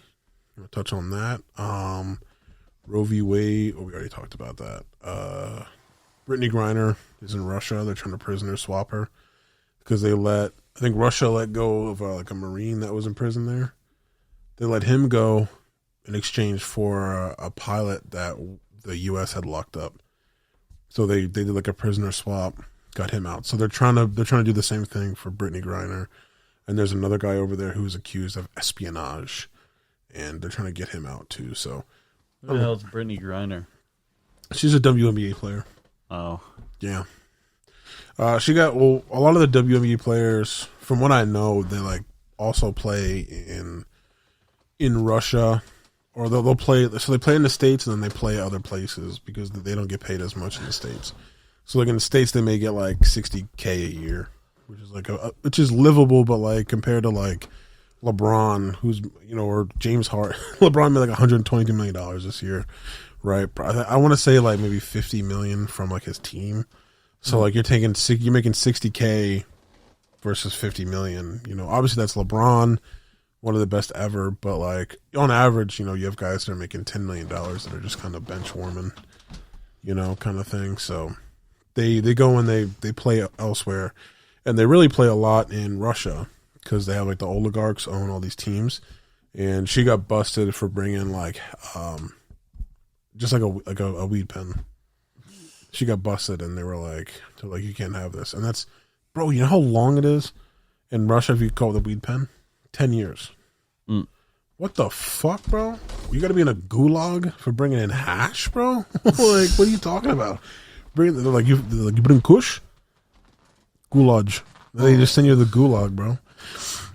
want to touch on that? Roe v. Wade. We already talked about that. Brittany Griner is in Russia. They're trying to prisoner swap her because I think Russia let go of like a Marine that was in prison there. They let him go in exchange for a pilot that the U.S. had locked up. So they did like a prisoner swap, got him out. So they're trying to do the same thing for Brittany Griner. And there's another guy over there who's accused of espionage, and they're trying to get him out too. So who the hell's Brittany Griner? She's a WNBA player. Oh, yeah. She got a lot of the WNBA players, from what I know, they like also play in Russia, or they'll play. So they play in the States and then they play other places because they don't get paid as much in the States. So like in the States, they may get like $60K a year, which is like which is livable, but like compared to like LeBron, who's or James Harden, LeBron made like $122 million this year, right? I want to say like maybe $50 million from like his team. So like you're making $60K versus $50 million. Obviously that's LeBron, one of the best ever, but like on average, you have guys that are making $10 million that are just kind of bench warming, kind of thing. So they go and they play elsewhere, and they really play a lot in Russia because they have like the oligarchs own all these teams, and she got busted for bringing like just like a weed pen. She got busted, and they were like, you can't have this. And that's, bro, you know how long it is in Russia if you call it a weed pen? 10 years. What the fuck, bro? You got to be in a gulag for bringing in hash, bro? Like, what are you talking about? They're like, you bring kush? Gulag. They just send you to the gulag, bro.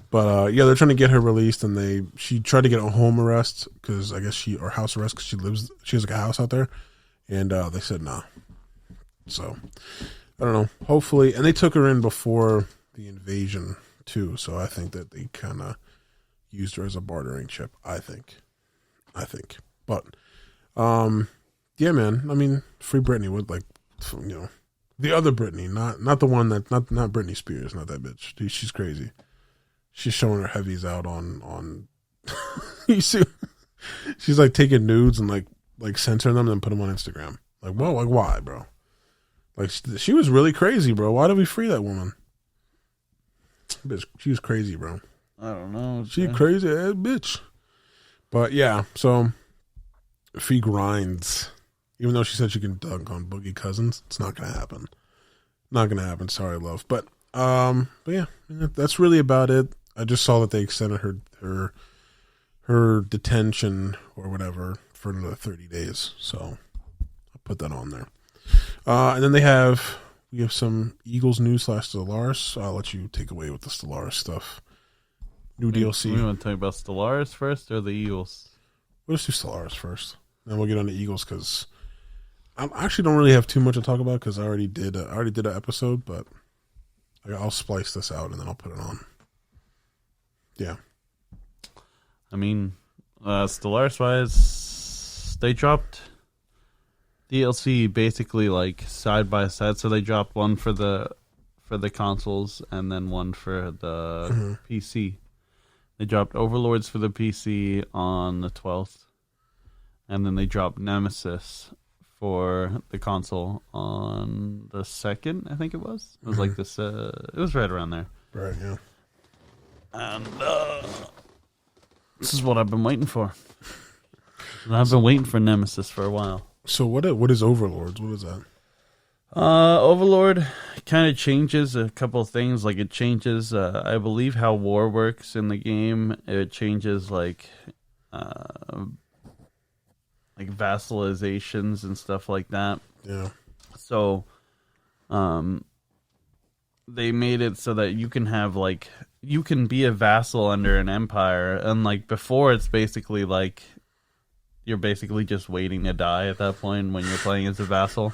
But yeah, they're trying to get her released, and she tried to get a home arrest because I guess or house arrest because she has like a house out there, and they said no. So I don't know. Hopefully, and they took her in before the invasion too. So I think that they kind of used her as a bartering chip. I think. But yeah, man. I mean, free Britney would like, the other Britney, not the one that not Britney Spears, not that bitch. Dude, she's crazy. She's showing her heavies out on you see, she's like taking nudes and like censoring them and then put them on Instagram. Like, whoa, like why, bro? Like, she was really crazy, bro. Why did we free that woman? Bitch, she was crazy, bro. I don't know. She crazy ass bitch. But yeah, so Fee grinds. Even though she said she can dunk on Boogie Cousins, it's not gonna happen. Not gonna happen. Sorry, love. But yeah, that's really about it. I just saw that they extended her detention or whatever for another 30 days. So I'll put that on there. And then we have some Eagles news / Stellaris. I'll let you take away with the Stellaris stuff. New DLC. We want to talk about Stellaris first or the Eagles? Let's do Stellaris first. Then we'll get on the Eagles because I actually don't really have too much to talk about because I already did an episode, but I'll splice this out and then I'll put it on. Yeah. I mean, Stellaris wise, they dropped DLC basically like side by side. So they dropped one for the consoles and then one for the PC. They dropped Overlords for the PC on the 12th, and then they dropped Nemesis for the console on the 2nd. I think it was. It was like this. It was right around there. Right. Yeah. And this is what I've been waiting for. And I've been waiting for Nemesis for a while. So what is Overlords? What is that? Overlord kind of changes a couple of things. Like it changes, I believe, how war works in the game. It changes like vassalizations and stuff like that. Yeah. So, they made it so that you can have you can be a vassal under an empire, and like before, it's basically like you're basically just waiting to die at that point when you're playing as a vassal.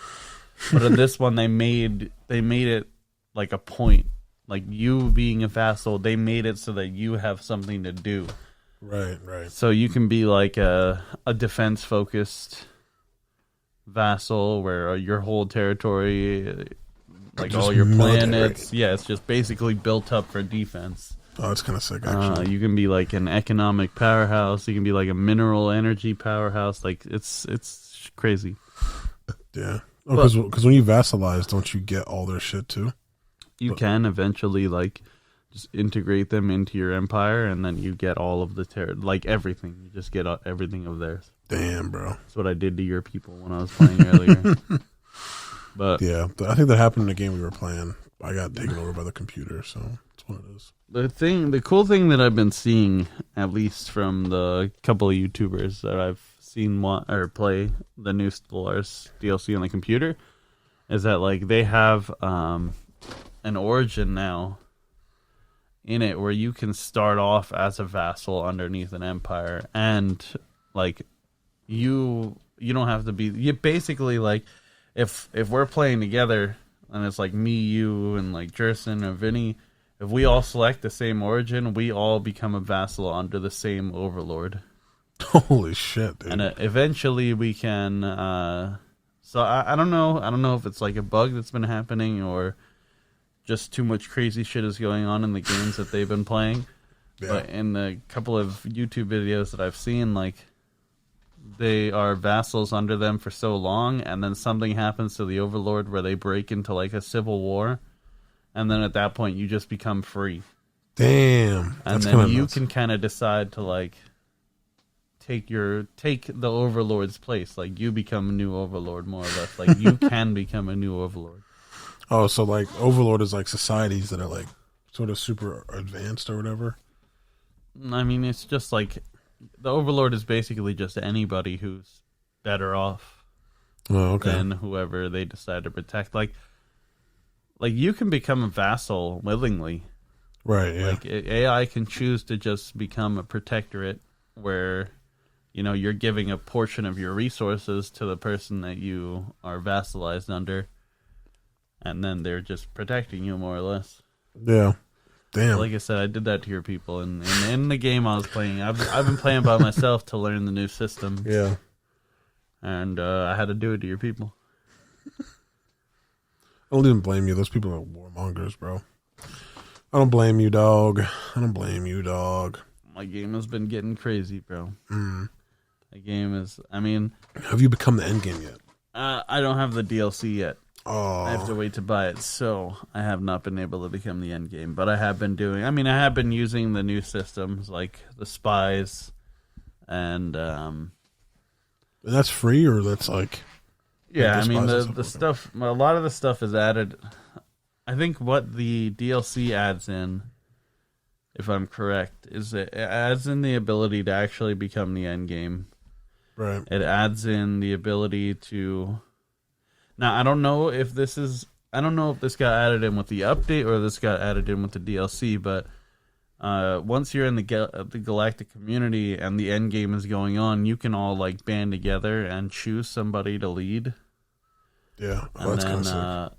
But in this one, they made it like a point, like you being a vassal. They made it so that you have something to do. Right. So you can be like a defense focused vassal where your whole territory, like just all your military. planets, it's just basically built up for defense. Oh, that's kind of sick, actually. You can be like an economic powerhouse. You can be like a mineral energy powerhouse. Like it's crazy. Yeah. Oh, because when you vassalize, don't you get all their shit too? You can eventually like just integrate them into your empire, and then you get all of the like everything. You just get everything of theirs. Damn, bro. That's what I did to your people when I was playing earlier. But yeah, I think that happened in the game we were playing. I got taken over by the computer, so that's what it is. The cool thing that I've been seeing, at least from the couple of YouTubers that I've seen play the new Stellaris DLC on the computer, is that like they have an origin now in it where you can start off as a vassal underneath an empire, and like you don't have to be. You basically like if we're playing together and it's like me, you, and like Jerson or Vinny, if we all select the same origin, we all become a vassal under the same overlord. Holy shit, dude. And eventually we can so I don't know if it's like a bug that's been happening or just too much crazy shit is going on in the games that they've been playing. Yeah. But in the couple of YouTube videos that I've seen, like they are vassals under them for so long, and then something happens to the overlord where they break into like a civil war, and then at that point you just become free. Damn. And then you can kind of decide to like take the overlord's place. Like you become a new overlord, more or less. Like you can become a new overlord. Oh, so like overlord is like societies that are like sort of super advanced or whatever? I mean, it's just like the overlord is basically just anybody who's better off than whoever they decide to protect. Like you can become a vassal willingly. Right, yeah. Like AI can choose to just become a protectorate where, you know, you're giving a portion of your resources to the person that you are vassalized under, and then they're just protecting you more or less. Yeah. Damn. Like I said, I did that to your people, and in the game I was playing, I've been playing by myself to learn the new system. Yeah. And I had to do it to your people. I don't even blame you. Those people are warmongers, bro. I don't blame you, dog. I don't blame you, dog. My game has been getting crazy, bro. Mm. The game is, I mean... Have you become the end game yet? I don't have the DLC yet. I have to wait to buy it, so I have not been able to become the end game. But I have been I have been using the new systems like the spies, and that's free or that's like. Yeah, I mean the stuff. A lot of the stuff is added. I think what the DLC adds in, if I'm correct, is it adds in the ability to actually become the end game. Right. It adds in the ability to. Now I don't know if this got added in with the update or this got added in with the DLC, but once you're in the galactic community and the end game is going on, you can all like band together and choose somebody to lead. Yeah, and then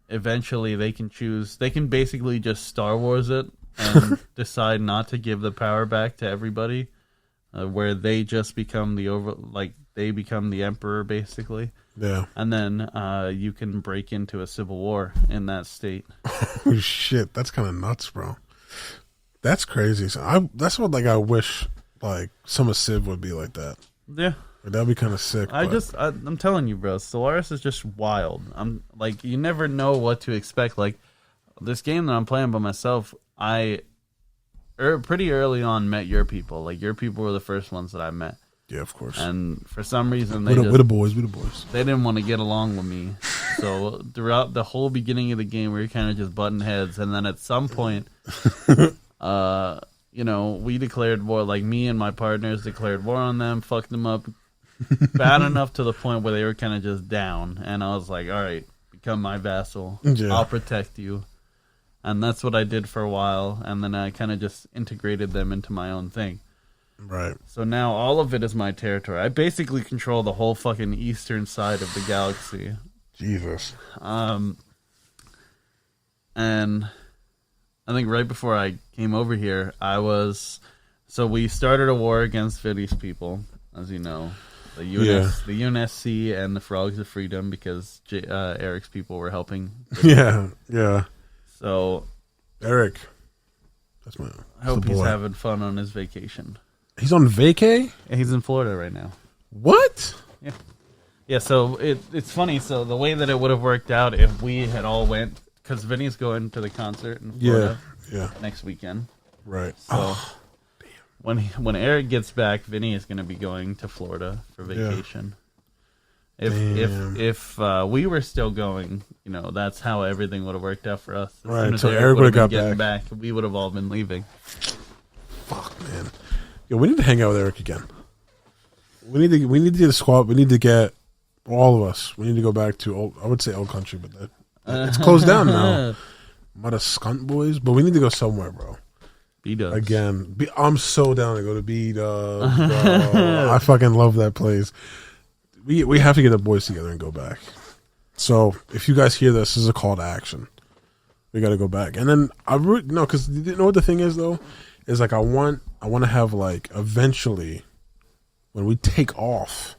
eventually they can basically just Star Wars it and decide not to give the power back to everybody, where they just become they become the emperor basically. Yeah, and then you can break into a civil war in that state. Oh shit, that's kind of nuts, bro. That's crazy. So that's what I wish some of Civ would be like that. Yeah. That'd be kind of sick. I'm telling you, bro, Stellaris is just wild. I'm you never know what to expect. Like this game that I'm playing by myself, I pretty early on met your people. Like your people were the first ones that I met. Yeah, of course. And for some reason we're the boys. They didn't want to get along with me. So throughout the whole beginning of the game, we were kind of just butting heads. And then at some point, we declared war. Like me and my partners declared war on them, fucked them up. Bad enough to the point where they were kind of just down, and I was like, all right, become my vassal. Yeah. I'll protect you. And that's what I did for a while, and then I kind of just integrated them into my own thing. Right. So now all of it is my territory. I basically control the whole fucking eastern side of the galaxy. Jesus. And I think right before I came over here, we started a war against Vinny's people, as you know. The UNSC and the Frogs of Freedom, because Eric's people were helping. Yeah. So, Eric, I hope he's having fun on his vacation. He's on vacay? Yeah, he's in Florida right now. What? Yeah. Yeah, so it's funny. So the way that it would have worked out if we had all went, because Vinny's going to the concert in Florida next weekend. Right. So when Eric gets back, Vinny is going to be going to Florida for vacation. Yeah. If we were still going, that's how everything would have worked out for us. As soon as so Eric would have got back, we would have all been leaving. Fuck, man. Yeah, we need to hang out with Eric again. We need to get a squad. We need to get all of us. We need to go back to old country, but it's closed down now. What a skunt boys, but we need to go somewhere, bro. B-dubs. Again, I'm so down to go to B-dubs. I fucking love that place. We have to get the boys together and go back. So if you guys hear this is a call to action. We got to go back, and then because you know what the thing is though, is I want to have eventually when we take off.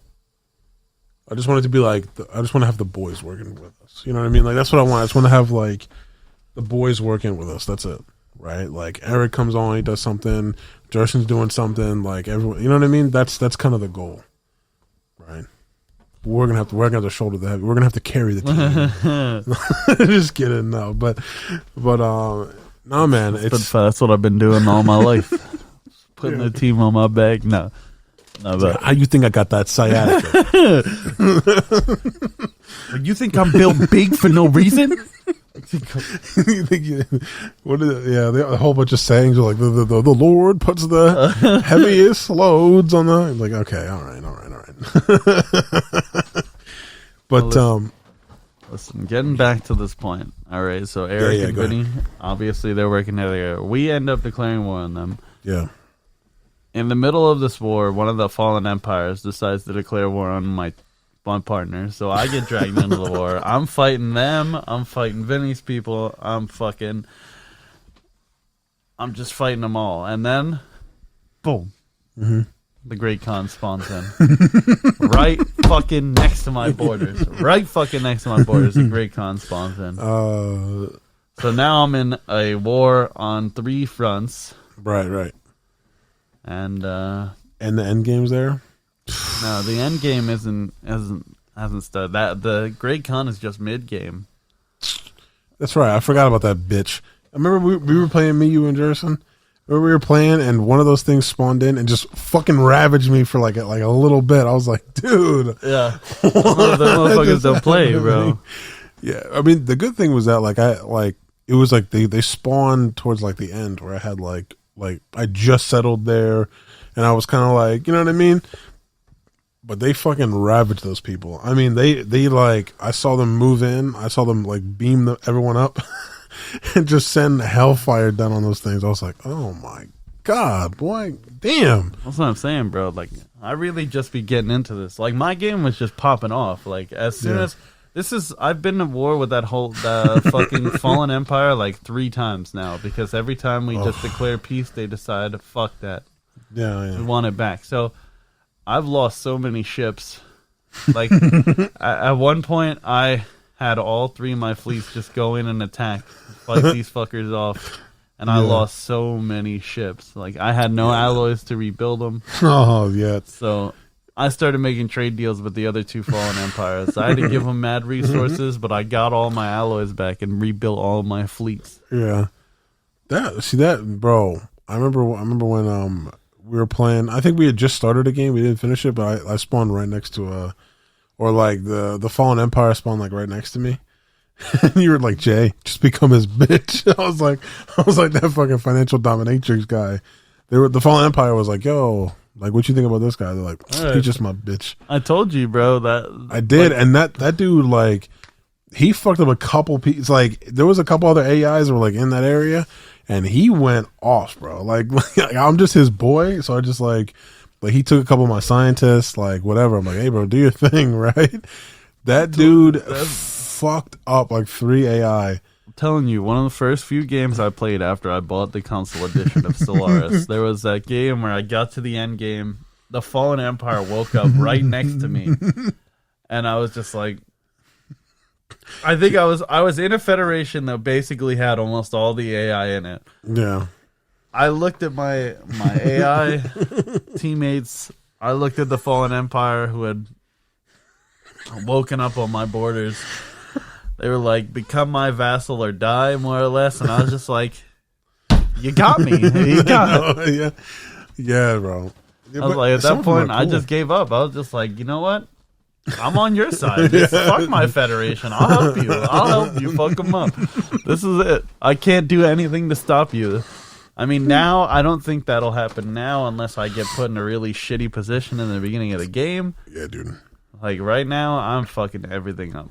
I just want it to be I just want to have the boys working with us. You know what I mean? That's what I want. I just want to have the boys working with us. That's it. Right? Eric comes on, he does something, Jerson's doing something, everyone, you know what I mean? That's kind of the goal. Right? We're gonna have to shoulder the heavy. We're gonna have to carry the team. Just kidding, no. But no, man, that's what I've been doing all my life. Putting the team on my back. No, but how you think I got that sciatica? You think I'm built big for no reason? A whole bunch of sayings are the Lord puts the heaviest loads on the okay, all right. But listen, getting back to this point, all right. So Eric and Vinny, obviously they're working together. We end up declaring war on them. Yeah. In the middle of this war, one of the fallen empires decides to declare war on my partner, so I get dragged into the war. I'm fighting them. I'm fighting Vinny's people. I'm just fighting them all, and then, boom, the Great Khan spawns in, right fucking next to my borders. The Great Khan spawns in. So now I'm in a war on 3 fronts. Right. And And the end game's there. No, the end game isn't. Hasn't started. That the Great Khan is just mid game. That's right. I forgot about that bitch. I remember we were playing, me, you, and Jerison. Remember we were playing, and one of those things spawned in and just fucking ravaged me for like a little bit. I was like, dude. Yeah. The motherfuckers don't play, bro. Yeah. I mean, the good thing was that it was like they spawned towards like the end where I had like I just settled there, and I was kind of like, you know what I mean? But they fucking ravaged those people. I mean, they like, I saw them move in. I saw them like beam everyone up and just send hellfire down on those things. I was like, oh my God, boy, damn. That's what I'm saying, bro. Like, I really just be getting into this. Like, my game was just popping off. Like, as soon as I've been to war with that whole fucking Fallen Empire like 3 times now, because every time we just declare peace, they decide, fuck that. Yeah. We want it back. So I've lost so many ships. Like, at one point, I had all 3 of my fleets just go in and attack, fight these fuckers off, and I lost so many ships. Like, I had no alloys to rebuild them. Oh, yeah. So I started making trade deals with the other 2 Fallen Empires. I had to give them mad resources, but I got all my alloys back and rebuilt all my fleets. Yeah. That, bro. I remember when we were playing. I think we had just started a game. We didn't finish it, but I spawned right next to or like the Fallen Empire spawned like right next to me. And you were like, Jay, just become his bitch. I was like that fucking financial dominatrix guy. The Fallen Empire was like, yo, like, what you think about this guy? They're like, he's just my bitch. I told you, bro, that I did, and that dude, like, he fucked up a couple pieces. Like, there was a couple other AIs that were like in that area, and he went off, bro. Like I'm just his boy, so I just like he took a couple of my scientists, like whatever. I'm like, hey, bro, do your thing, right? That dude fucked up like 3 AI. I'm telling you, one of the first few games I played after I bought the console edition of Stellaris, there was that game where I got to the end game, the Fallen Empire woke up right next to me, and I was just like, I think I was in a federation that basically had almost all the AI in it. Yeah. I looked at my AI teammates. I looked at the Fallen Empire who had woken up on my borders. They were like, become my vassal or die, more or less. And I was just like, you got me. You got it. Yeah, bro. Yeah, I was like, at that point, I just gave up. I was just like, you know what? I'm on your side. Just fuck my federation. I'll help you. Fuck them up. This is it. I can't do anything to stop you. I mean, now, I don't think that'll happen now unless I get put in a really shitty position in the beginning of the game. Yeah, dude. Like, right now, I'm fucking everything up.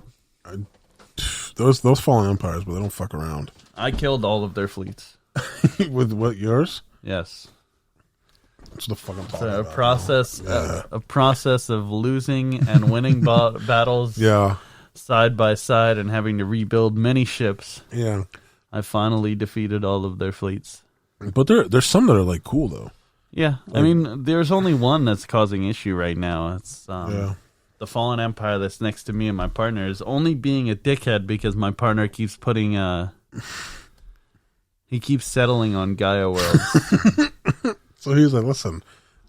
Those Fallen Empires, but they don't fuck around. I killed all of their fleets. With what, yours? Yes. That's the fucking a process. A process of losing and winning battles. Yeah. Side by side and having to rebuild many ships. Yeah. I finally defeated all of their fleets. But there's some that are like cool though. Yeah, I mean, there's only one that's causing issue right now. It's the Fallen Empire that's next to me and my partner is only being a dickhead because my partner keeps putting he keeps settling on Gaia worlds. So he's like, listen,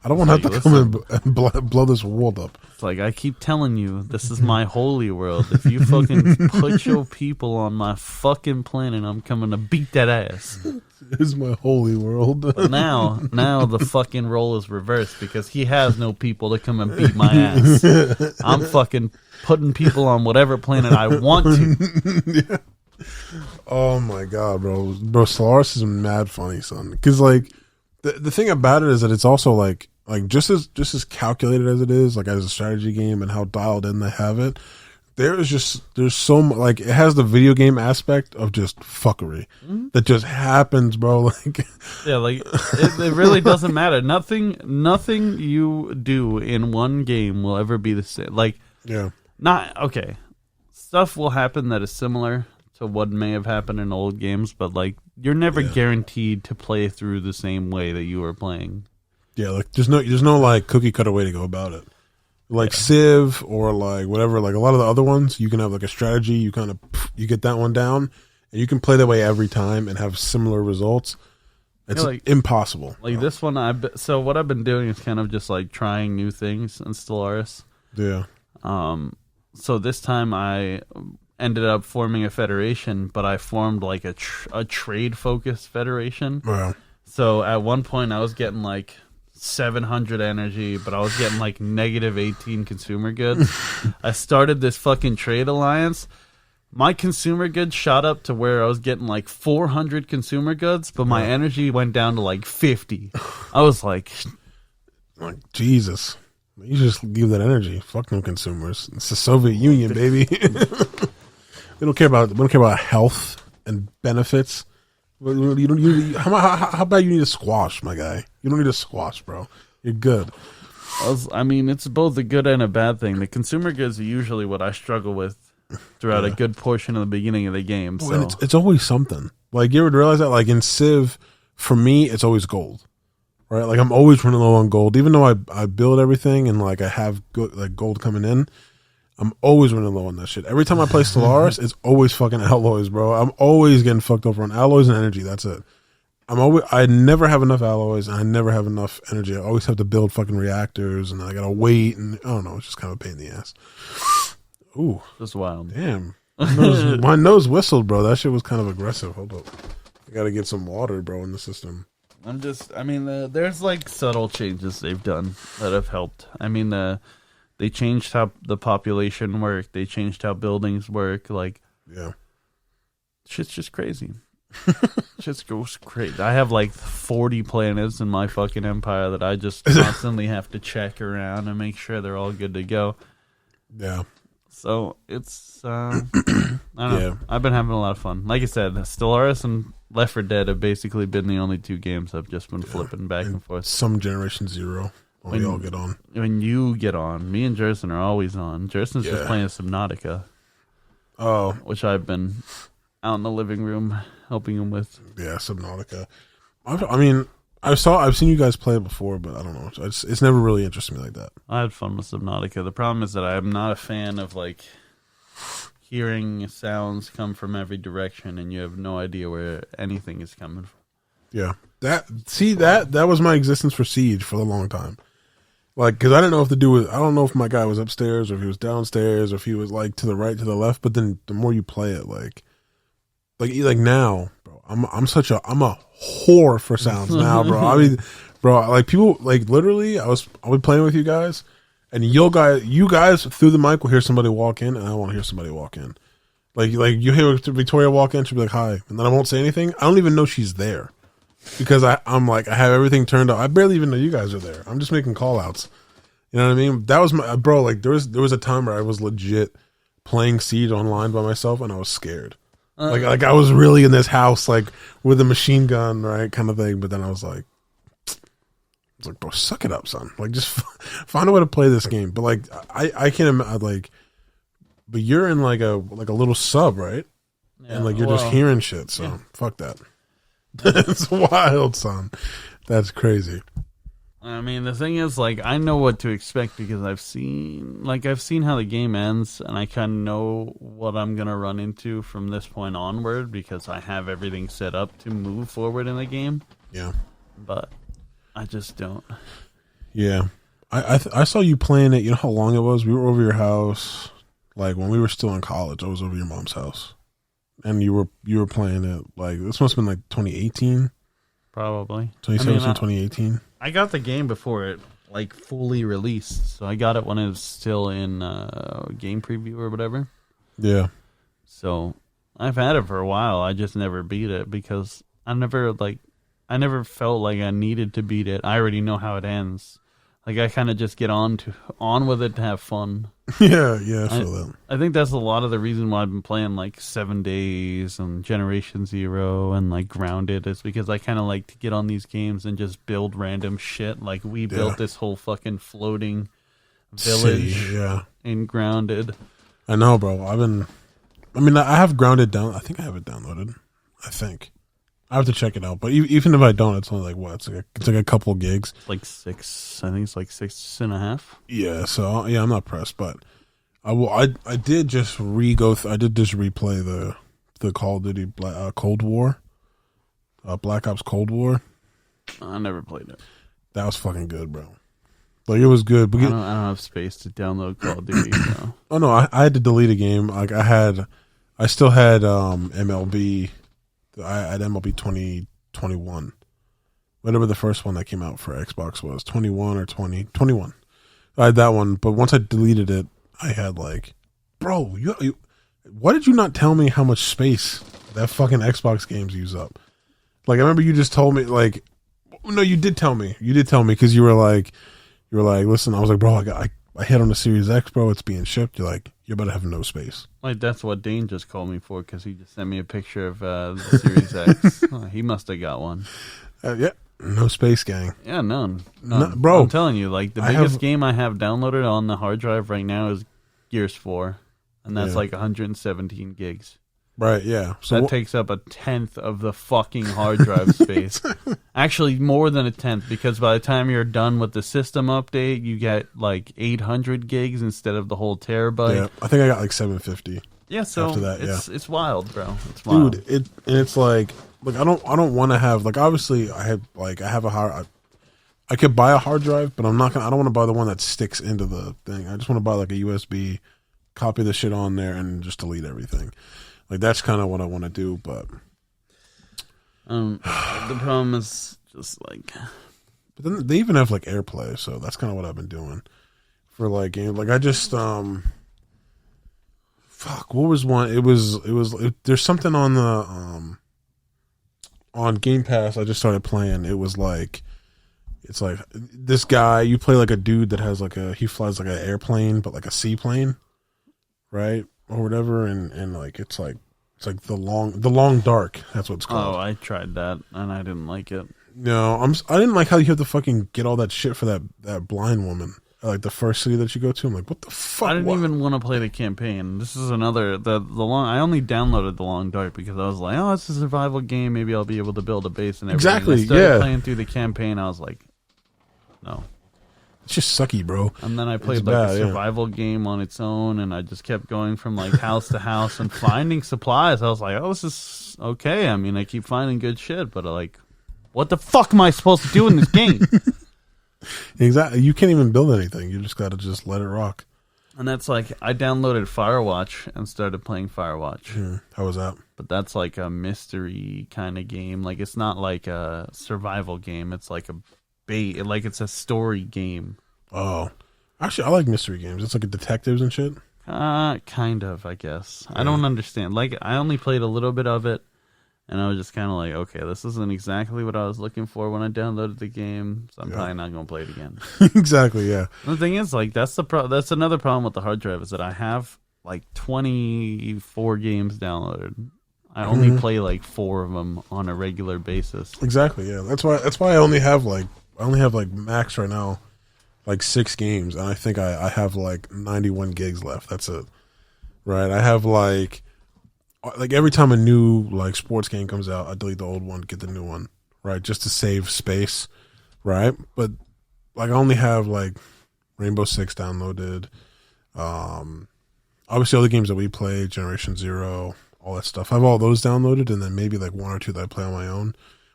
I don't want to have to come and blow this world up. It's like, I keep telling you, this is my holy world. If you fucking put your people on my fucking planet, I'm coming to beat that ass. It is my holy world. But now the fucking role is reversed because he has no people to come and beat my ass. I'm fucking putting people on whatever planet I want to. Yeah. Oh my God, bro. Bro, Stellaris is mad funny, son. Because, like, the thing about it is that it's also, like just as calculated as it is, like, as a strategy game and how dialed in they have it, there's so much, like, it has the video game aspect of just fuckery that just happens, bro. Like, yeah, like, it really doesn't matter. Nothing you do in one game will ever be the same. Like, yeah. Okay. Stuff will happen that is similar to what may have happened in old games, but, like, you're never guaranteed to play through the same way that you were playing. Yeah, like, there's no like cookie cutter way to go about it. Like Civ or like whatever, like a lot of the other ones, you can have like a strategy, you get that one down, and you can play that way every time and have similar results. It's impossible. Like this one, so what I've been doing is kind of just like trying new things in Stellaris. Yeah. So this time I ended up forming a federation, but I formed like a trade-focused federation. Wow. So at one point I was getting like 700 energy, but I was getting like negative 18 consumer goods. I started this fucking trade alliance. My consumer goods shot up to where I was getting like 400 consumer goods, but my energy went down to like 50. I was like, Jesus. You just give that energy. Fuck them consumers. It's the Soviet Union, baby. We don't care about health and benefits. How about you need a squash, my guy? You don't need a squash, bro. You're good. I mean, it's both a good and a bad thing. The consumer goods are usually what I struggle with throughout a good portion of the beginning of the game. So. And it's always something. Like, you ever realize that? Like, in Civ, for me, it's always gold. Right? Like, I'm always running low on gold. Even though I build everything and, like, I have good, like, gold coming in, I'm always running low on that shit. Every time I play Stellaris, it's always fucking alloys, bro. I'm always getting fucked over on alloys and energy. That's it. I never have enough alloys and I never have enough energy. I always have to build fucking reactors and I gotta wait and I don't know. It's just kind of a pain in the ass. Ooh, just wild. Damn, my nose whistled, bro. That shit was kind of aggressive. Hold up, I gotta get some water, bro, in the system. There's like subtle changes they've done that have helped. I mean, they changed how the population worked. They changed how buildings work. Like, yeah, shit's just crazy. Shit goes crazy. I have like 40 planets in my fucking empire that I just constantly have to check around and make sure they're all good to go. Yeah. So it's I don't know. Yeah. I've been having a lot of fun. Like I said, Stellaris and Left 4 Dead have basically been the only two games I've just been flipping back and forth. Some Generation Zero. We all get on. When you get on, me and Jerson are always on. Jerson's just playing Subnautica. Oh, which I've been out in the living room helping him with. Yeah, Subnautica. I've seen you guys play it before, but I don't know. It's never really interested me like that. I had fun with Subnautica. The problem is that I'm not a fan of like hearing sounds come from every direction and you have no idea where anything is coming from. Yeah. That was my existence for Siege for a long time. Like, because I didn't know I don't know if my guy was upstairs or if he was downstairs or if he was like to the right, to the left. But then the more you play it, like now, bro, I'm a whore for sounds now, bro. I mean, bro, like people, like literally, I'll be playing with you guys, and you guys through the mic will hear somebody walk in, and I want to hear somebody walk in. Like you hear Victoria walk in, she'll be like, "Hi," and then I won't say anything. I don't even know she's there because I'm like, I have everything turned up. I barely even know you guys are there. I'm just making call outs. You know what I mean? That was my bro. Like there was a time where I was legit playing Siege online by myself, and I was scared. Like I was really in this house, like with a machine gun, right, kind of thing. But then I was like, bro, suck it up, son. Like, just find a way to play this game. But like, I can't imagine, like, but you're in like a little sub, right? Yeah, and like you're just hearing shit. So fuck that. It's wild, son. That's crazy. I mean, the thing is, like, I know what to expect because I've seen how the game ends, and I kind of know what I'm going to run into from this point onward because I have everything set up to move forward in the game. Yeah. But I just don't. Yeah. I saw you playing it. You know how long it was? We were over your house. Like, when we were still in college, I was over your mom's house. And you were playing it, like, this must have been, like, 2018? Probably. 2017, 2018? I got the game before it like fully released, so I got it when it was still in game preview or whatever. Yeah. So I've had it for a while. I just never beat it because I never felt like I needed to beat it. I already know how it ends. Like I kind of just get on with it to have fun. Yeah, I feel that. I think that's a lot of the reason why I've been playing like 7 Days and Generation Zero and like Grounded is because I kind of like to get on these games and just build random shit. Like we built this whole fucking floating village in Grounded. I know, bro. I have Grounded down. I think I have it downloaded. I have to check it out, but even if I don't, it's only like what? It's like a couple gigs. Like 6. I think it's like 6.5. Yeah. So I'm not pressed, but I did just replay the Call of Duty Cold War, Black Ops Cold War. I never played it. That was fucking good, bro. Like it was good. But I don't have space to download Call of Duty. So. Oh no, I had to delete a game. Like I still had MLB. I had MLB 2021, whatever the first one that came out for Xbox was, 21 or 21. I had that one, but once I deleted it, I had like, bro, you why did you not tell me how much space that fucking Xbox games use up? Like I remember you just told me, like, no, you did tell me because you were like, listen, I was like, bro, I hit on the Series X, bro, it's being shipped. You're like, you're about to have no space. Like that's what Dane just called me for because he just sent me a picture of the Series X. He must have got one. Yeah, no space, gang. Yeah, none. Bro. I'm telling you, like the biggest game I have downloaded on the hard drive right now is Gears 4, and that's like 117 gigs. Right, yeah. So that takes up a tenth of the fucking hard drive space. Actually, more than a tenth, because by the time you're done with the system update, you get like 800 gigs instead of the whole terabyte. Yeah, I think I got like 750. Yeah, so after that, it's wild, bro. It's wild. Dude, it's like I don't want to have, like, obviously I have a hard, I could buy a hard drive, but I don't want to buy the one that sticks into the thing. I just want to buy like a USB, copy the shit on there, and just delete everything. Like that's kind of what I want to do, but the problem is just like. But then they even have like AirPlay, so that's kind of what I've been doing for like games. Like I just fuck, what was one? There's something on the on Game Pass. I just started playing. It's like this guy. You play like a dude that has he flies like an airplane, but like a seaplane, right? Or whatever, and like it's like the long dark. That's what it's called. Oh, I tried that and I didn't like it. No, I didn't like how you have to fucking get all that shit for that blind woman. Like the first city that you go to, I'm like, what the fuck? I didn't even want to play the campaign. This is another the long. I only downloaded the long dark because I was like, oh, it's a survival game. Maybe I'll be able to build a base and everything. Exactly. I started playing through the campaign. I was like, no. It's just sucky, bro. And then I played a survival game on its own, and I just kept going from like house to house and finding supplies. I was like, oh, this is okay. I mean, I keep finding good shit, but like, what the fuck am I supposed to do in this game? Exactly. You can't even build anything. You just got to just let it rock. And that's like, I downloaded Firewatch and started playing Firewatch. How was that? But that's like a mystery kind of game. Like, it's not like a survival game. It's like it's a story game. Oh, actually, I like mystery games. It's like detectives and shit. Kind of, I guess. Yeah. I don't understand. Like, I only played a little bit of it, and I was just kind of like, okay, this isn't exactly what I was looking for when I downloaded the game, so I'm probably not going to play it again. Exactly, yeah. And the thing is, like, that's another problem with the hard drive is that I have like 24 games downloaded. I only play like 4 of them on a regular basis. Exactly, yeah. That's why I only have like max right now, like 6 games, and I think I have like 91 gigs left. That's it. Right? I have like every time a new like sports game comes out, I delete the old one, get the new one, right? Just to save space, right? But like I only have like Rainbow Six downloaded. Obviously all the games that we play, Generation Zero, all that stuff. I have all those downloaded, and then maybe like 1 or 2 that I play on my own,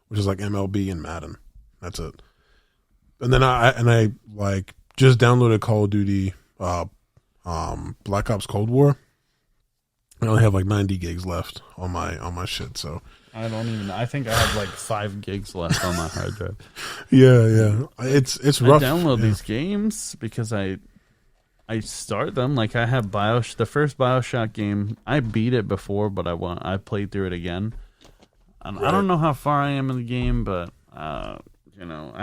which is like MLB and Madden. That's it. And then I like just downloaded Call of Duty, Black Ops Cold War. I only have like 90 gigs left on my shit. So I think I have like 5 gigs left on my hard drive. Yeah. It's rough. I download these games because I start them. Like I have the first BioShock game. I beat it before, but I played through it again. And I don't know how far I am in the game, but I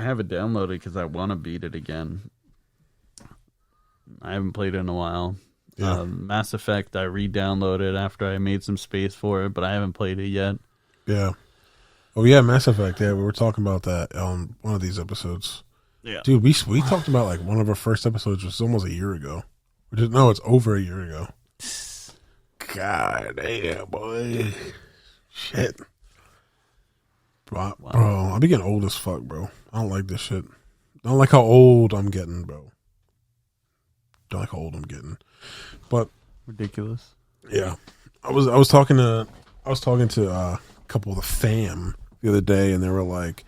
have it downloaded because I want to beat it again. I haven't played it in a while. Yeah. Mass Effect, I re-downloaded after I made some space for it, but I haven't played it yet. Yeah. Oh, yeah, Mass Effect. Yeah, we were talking about that on one of these episodes. Yeah. Dude, we talked about like one of our first episodes was almost a year ago. It's over a year ago. God damn, boy. Shit. Bro, I'm getting old as fuck, bro. I don't like this shit. I don't like how old I'm getting, bro. Don't like how old I'm getting. But ridiculous. Yeah. I was talking to a couple of the fam the other day, and they were like,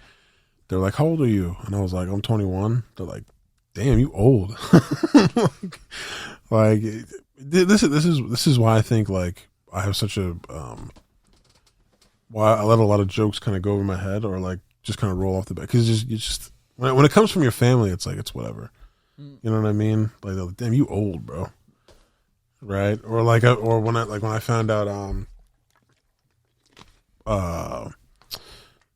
how old are you? And I was like, I'm 21. They're like, damn, you old. like this is why I think like I have such a why I let a lot of jokes kind of go over my head or like just kind of roll off the back because you just when it comes from your family, it's like it's whatever. You know what I mean? Like, damn, you old, bro. Right? Or like, or when I found out,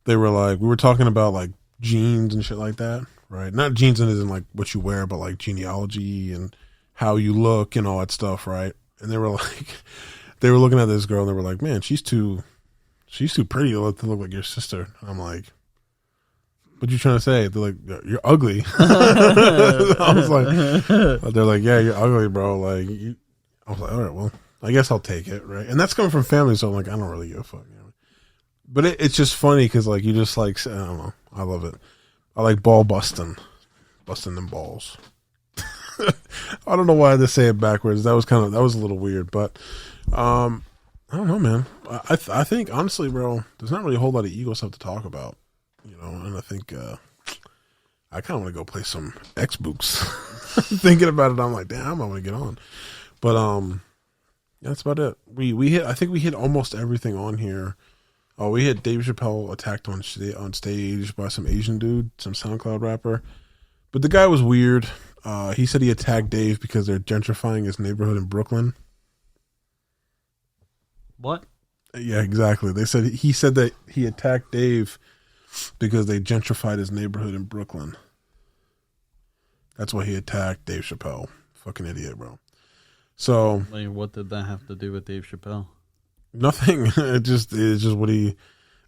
they were like, we were talking about like genes and shit like that, right? Not genes isn't like what you wear, but like genealogy and how you look and all that stuff, right? And they were like, they were looking at this girl and they were like, man, she's too pretty to look like your sister. And I'm like, what you trying to say? They're like, you're ugly. I was like, they're like, yeah, you're ugly, bro. Like, I was like, all right, well, I guess I'll take it, right? And that's coming from family, so I'm like, I don't really give a fuck. You know? But it's just funny because like you just like I don't know, I love it. I like ball busting them balls. I don't know why I had to say it backwards. That was a little weird, but I don't know, man. I think honestly, bro, there's not really a whole lot of ego stuff to talk about. You know, and I think I kind of want to go play some Xbox. Thinking about it, I'm like, damn, I want to get on. But yeah, that's about it. We hit. I think we hit almost everything on here. Oh, we hit Dave Chappelle attacked on stage by some Asian dude, some SoundCloud rapper. But the guy was weird. He said he attacked Dave because they're gentrifying his neighborhood in Brooklyn. What? Yeah, exactly. He said that he attacked Dave because they gentrified his neighborhood in Brooklyn. That's why he attacked Dave Chappelle. Fucking idiot, bro. So, like, what did that have to do with Dave Chappelle? Nothing. It's just what he.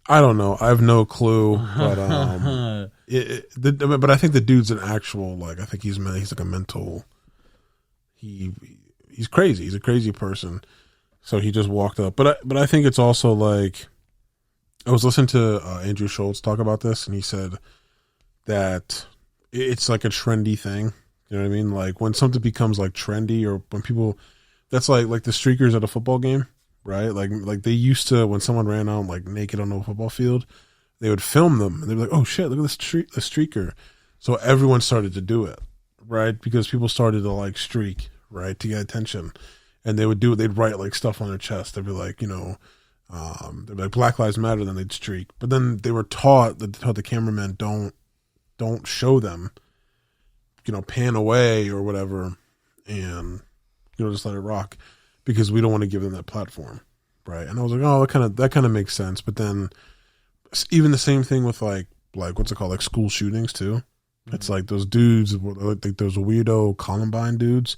I don't know. I have no clue. But but I think the dude's an actual like. I think he's like a mental. He's crazy. He's a crazy person. So he just walked up. But I think it's also like. I was listening to Andrew Schultz talk about this, and he said that it's like a trendy thing. You know what I mean? Like when something becomes like trendy, or when people, that's like the streakers at a football game, right? Like they used to, when someone ran out like naked on a football field, they would film them, and they'd be like, "Oh shit, look at the streaker." So everyone started to do it, right? Because people started to like streak, right, to get attention, and they'd write like stuff on their chest. They'd be like, you know. They'd be like Black Lives Matter, then they'd streak. But then they were taught the cameramen don't show them, you know, pan away or whatever, and you know just let it rock because we don't want to give them that platform, right? And I was like, oh, that kind of makes sense. But then even the same thing with like what's it called, like school shootings too. Mm-hmm. It's like those dudes, like those weirdo Columbine dudes,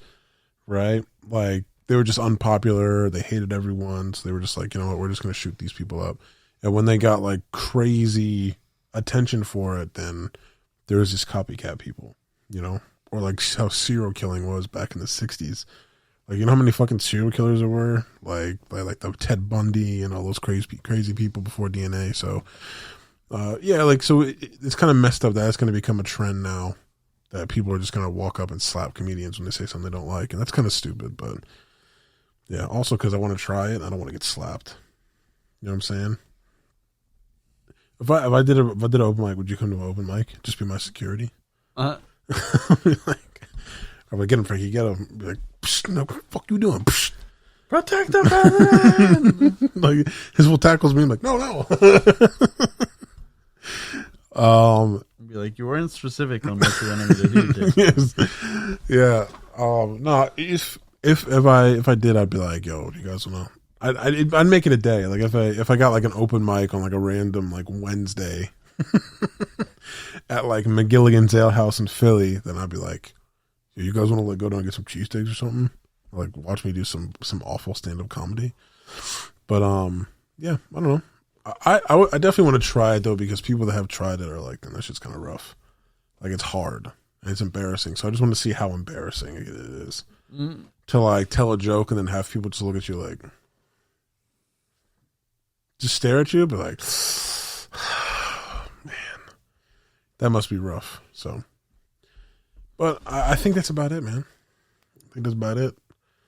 right? Like. They were just unpopular. They hated everyone. So they were just like, you know what, we're just going to shoot these people up. And when they got like crazy attention for it, then there was just copycat people, you know, or like how serial killing was back in the 60s. Like, you know how many fucking serial killers there were? Like the Ted Bundy and all those crazy people before DNA. So, yeah, like, so it's kind of messed up that it's going to become a trend now that people are just going to walk up and slap comedians when they say something they don't like. And that's kind of stupid, but. Yeah, also because I want to try it, I don't want to get slapped. You know what I'm saying? If I did an open mic, would you come to an open mic? Just be my security. Like, I'm like, get him, Frankie, get him. Be like, no, what the fuck you doing? Psh. protect the president. Like his will tackles me. I'm like, no. Be like, you weren't specific on what you wanted me to do. Yes. Yeah. No. If I did, I'd be like, yo, do you guys want to? I'd make it a day. Like if I got like an open mic on like a random like Wednesday at like McGilligan's Ale House in Philly, then I'd be like, yo, you guys want to like go down and get some cheesesteaks or something? Or, like watch me do some awful stand up comedy. But yeah, I don't know. I definitely want to try it though because people that have tried it are like, that shit's kind of rough. Like it's hard and it's embarrassing. So I just want to see how embarrassing it is. To like tell a joke and then have people just look at you like, just stare at you, but like, man, that must be rough. So, but I think that's about it, man. I think that's about it.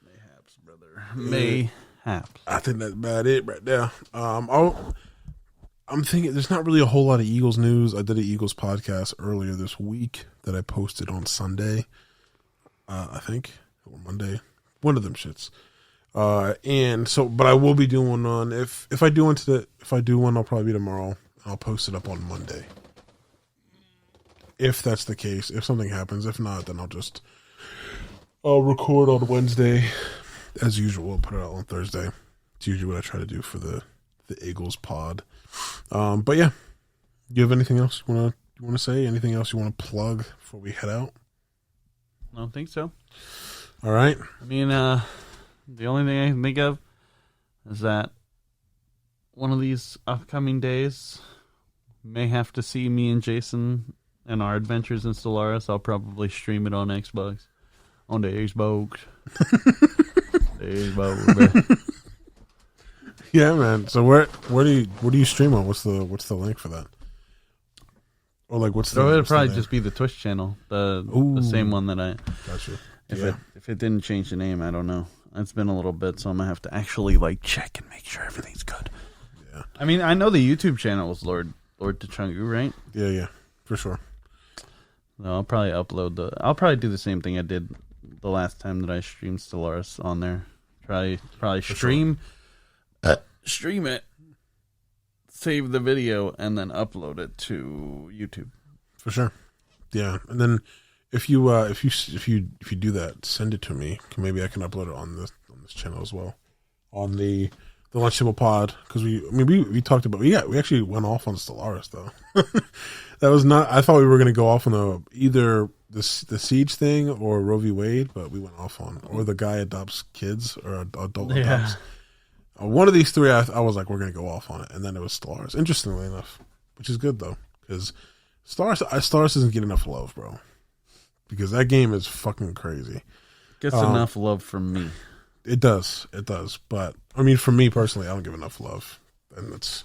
Mayhaps, brother. Mayhaps. I think that's about it right there. I I'm thinking there's not really a whole lot of Eagles news. I did an Eagles podcast earlier this week that I posted on Sunday, I think, or Monday, one of them shits. And so, but I will be doing one if I do one, I'll probably be tomorrow. I'll post it up on Monday. If that's the case, if something happens, if not, then I'll record on Wednesday as usual. I'll put it out on Thursday. It's usually what I try to do for the Eagles pod. But yeah, do you have anything else you want to say? Anything else you want to plug before we head out? I don't think so. All right. I mean, the only thing I can think of is that one of these upcoming days may have to see me and Jason and our adventures in Stellaris. I'll probably stream it on Xbox. On the Xbox. Xbox. Yeah, man. So where do you stream on? What's the link for that? Or like what's the? So it'll what's probably the just be the Twitch channel, the same one that I. Gotcha. If it didn't change the name, I don't know. It's been a little bit, so I'm gonna have to actually check and make sure everything's good. Yeah. I mean, I know the YouTube channel was Lord T'Chungu, right? Yeah, for sure. No, I'll probably do the same thing I did the last time that I streamed Stellaris on there. Probably stream. Sure. Stream it, save the video, and then upload it to YouTube. For sure. Yeah, and then if you do that, send it to me. Maybe I can upload it on this channel as well, on the Lunch Table Pod, because we talked about we actually went off on Stellaris though. That was not. I thought we were going to go off on either the Siege thing or Roe v. Wade, but we went off on or the guy adopts kids or adult adopts. One of these three, I was like, we're going to go off on it. And then it was Stellaris, interestingly enough, which is good, though, because Stellaris doesn't get enough love, bro. Because that game is fucking crazy. Gets enough love from me. It does. But, I mean, for me personally, I don't give enough love. And that's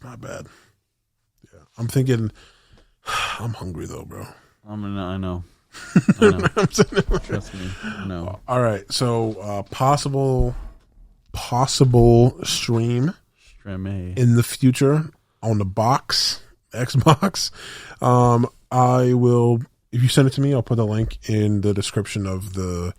my bad. Yeah. I'm thinking, I'm hungry, though, bro. I know. Trust me. I know. All right. So, possible stream in the future on the Xbox. I will, if you send it to me, I'll put the link in the description of this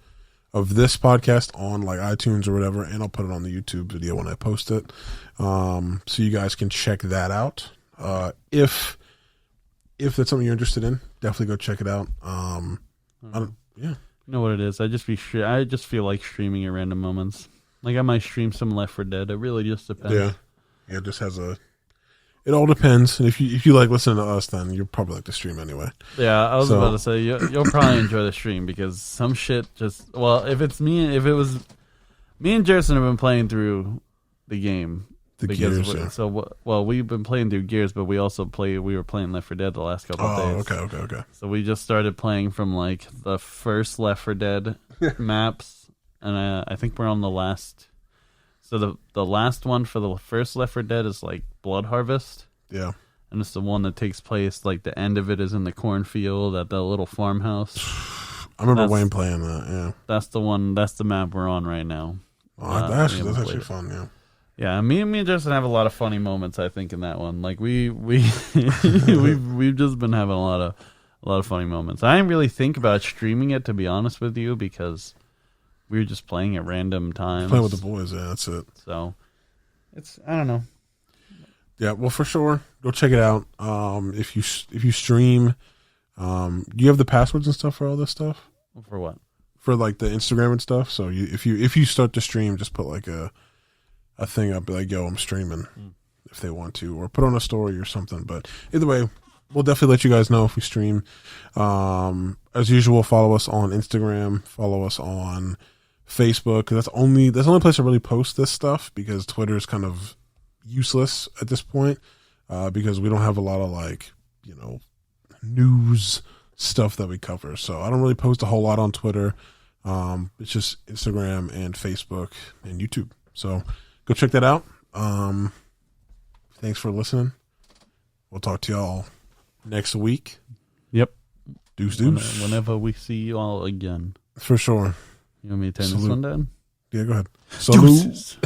podcast on iTunes or whatever, and I'll put it on the YouTube video when I post it, so you guys can check that out. If that's something you're interested in, definitely go check it out. Yeah, you know what it is. I just feel like streaming at random moments. I might stream some Left 4 Dead. It really just depends. Yeah. It just has it all depends. And if you like listening to us, then you'll probably like the stream anyway. Yeah, I was about to say you'll probably enjoy the stream because some shit if it was me and Jason have been playing through the game. Gears, we've been playing through Gears, but we were playing Left 4 Dead the last couple of days. Okay. So we just started playing from the first Left 4 Dead maps. And I think we're on the last. So the last one for the first Left 4 Dead is Blood Harvest. Yeah. And it's the one that takes place the end of it is in the cornfield at the little farmhouse. I remember Wayne playing that. Yeah. That's the one. That's the map we're on right now. Oh, that's actually fun. Yeah. Yeah, me and Justin have a lot of funny moments. I think in that one, we've just been having a lot of funny moments. I didn't really think about streaming it, to be honest with you, because we were just playing at random times. Playing with the boys, yeah, that's it. So, I don't know. Yeah, well, for sure, go check it out. If you stream, do you have the passwords and stuff for all this stuff? For what? For the Instagram and stuff. So if you start to stream, just put a thing up, yo, I'm streaming, if they want to, or put on a story or something. But either way, we'll definitely let you guys know if we stream. As usual, follow us on Instagram, follow us on Facebook, because that's the only place I really post this stuff, because Twitter is kind of useless at this point, because we don't have a lot of news stuff that we cover. So I don't really post a whole lot on Twitter. It's just Instagram and Facebook and YouTube. So go check that out. Thanks for listening. We'll talk to y'all next week. Yep. Deuce. Whenever we see you all again. For sure. You want me to turn this one down? Yeah, go ahead. Salute.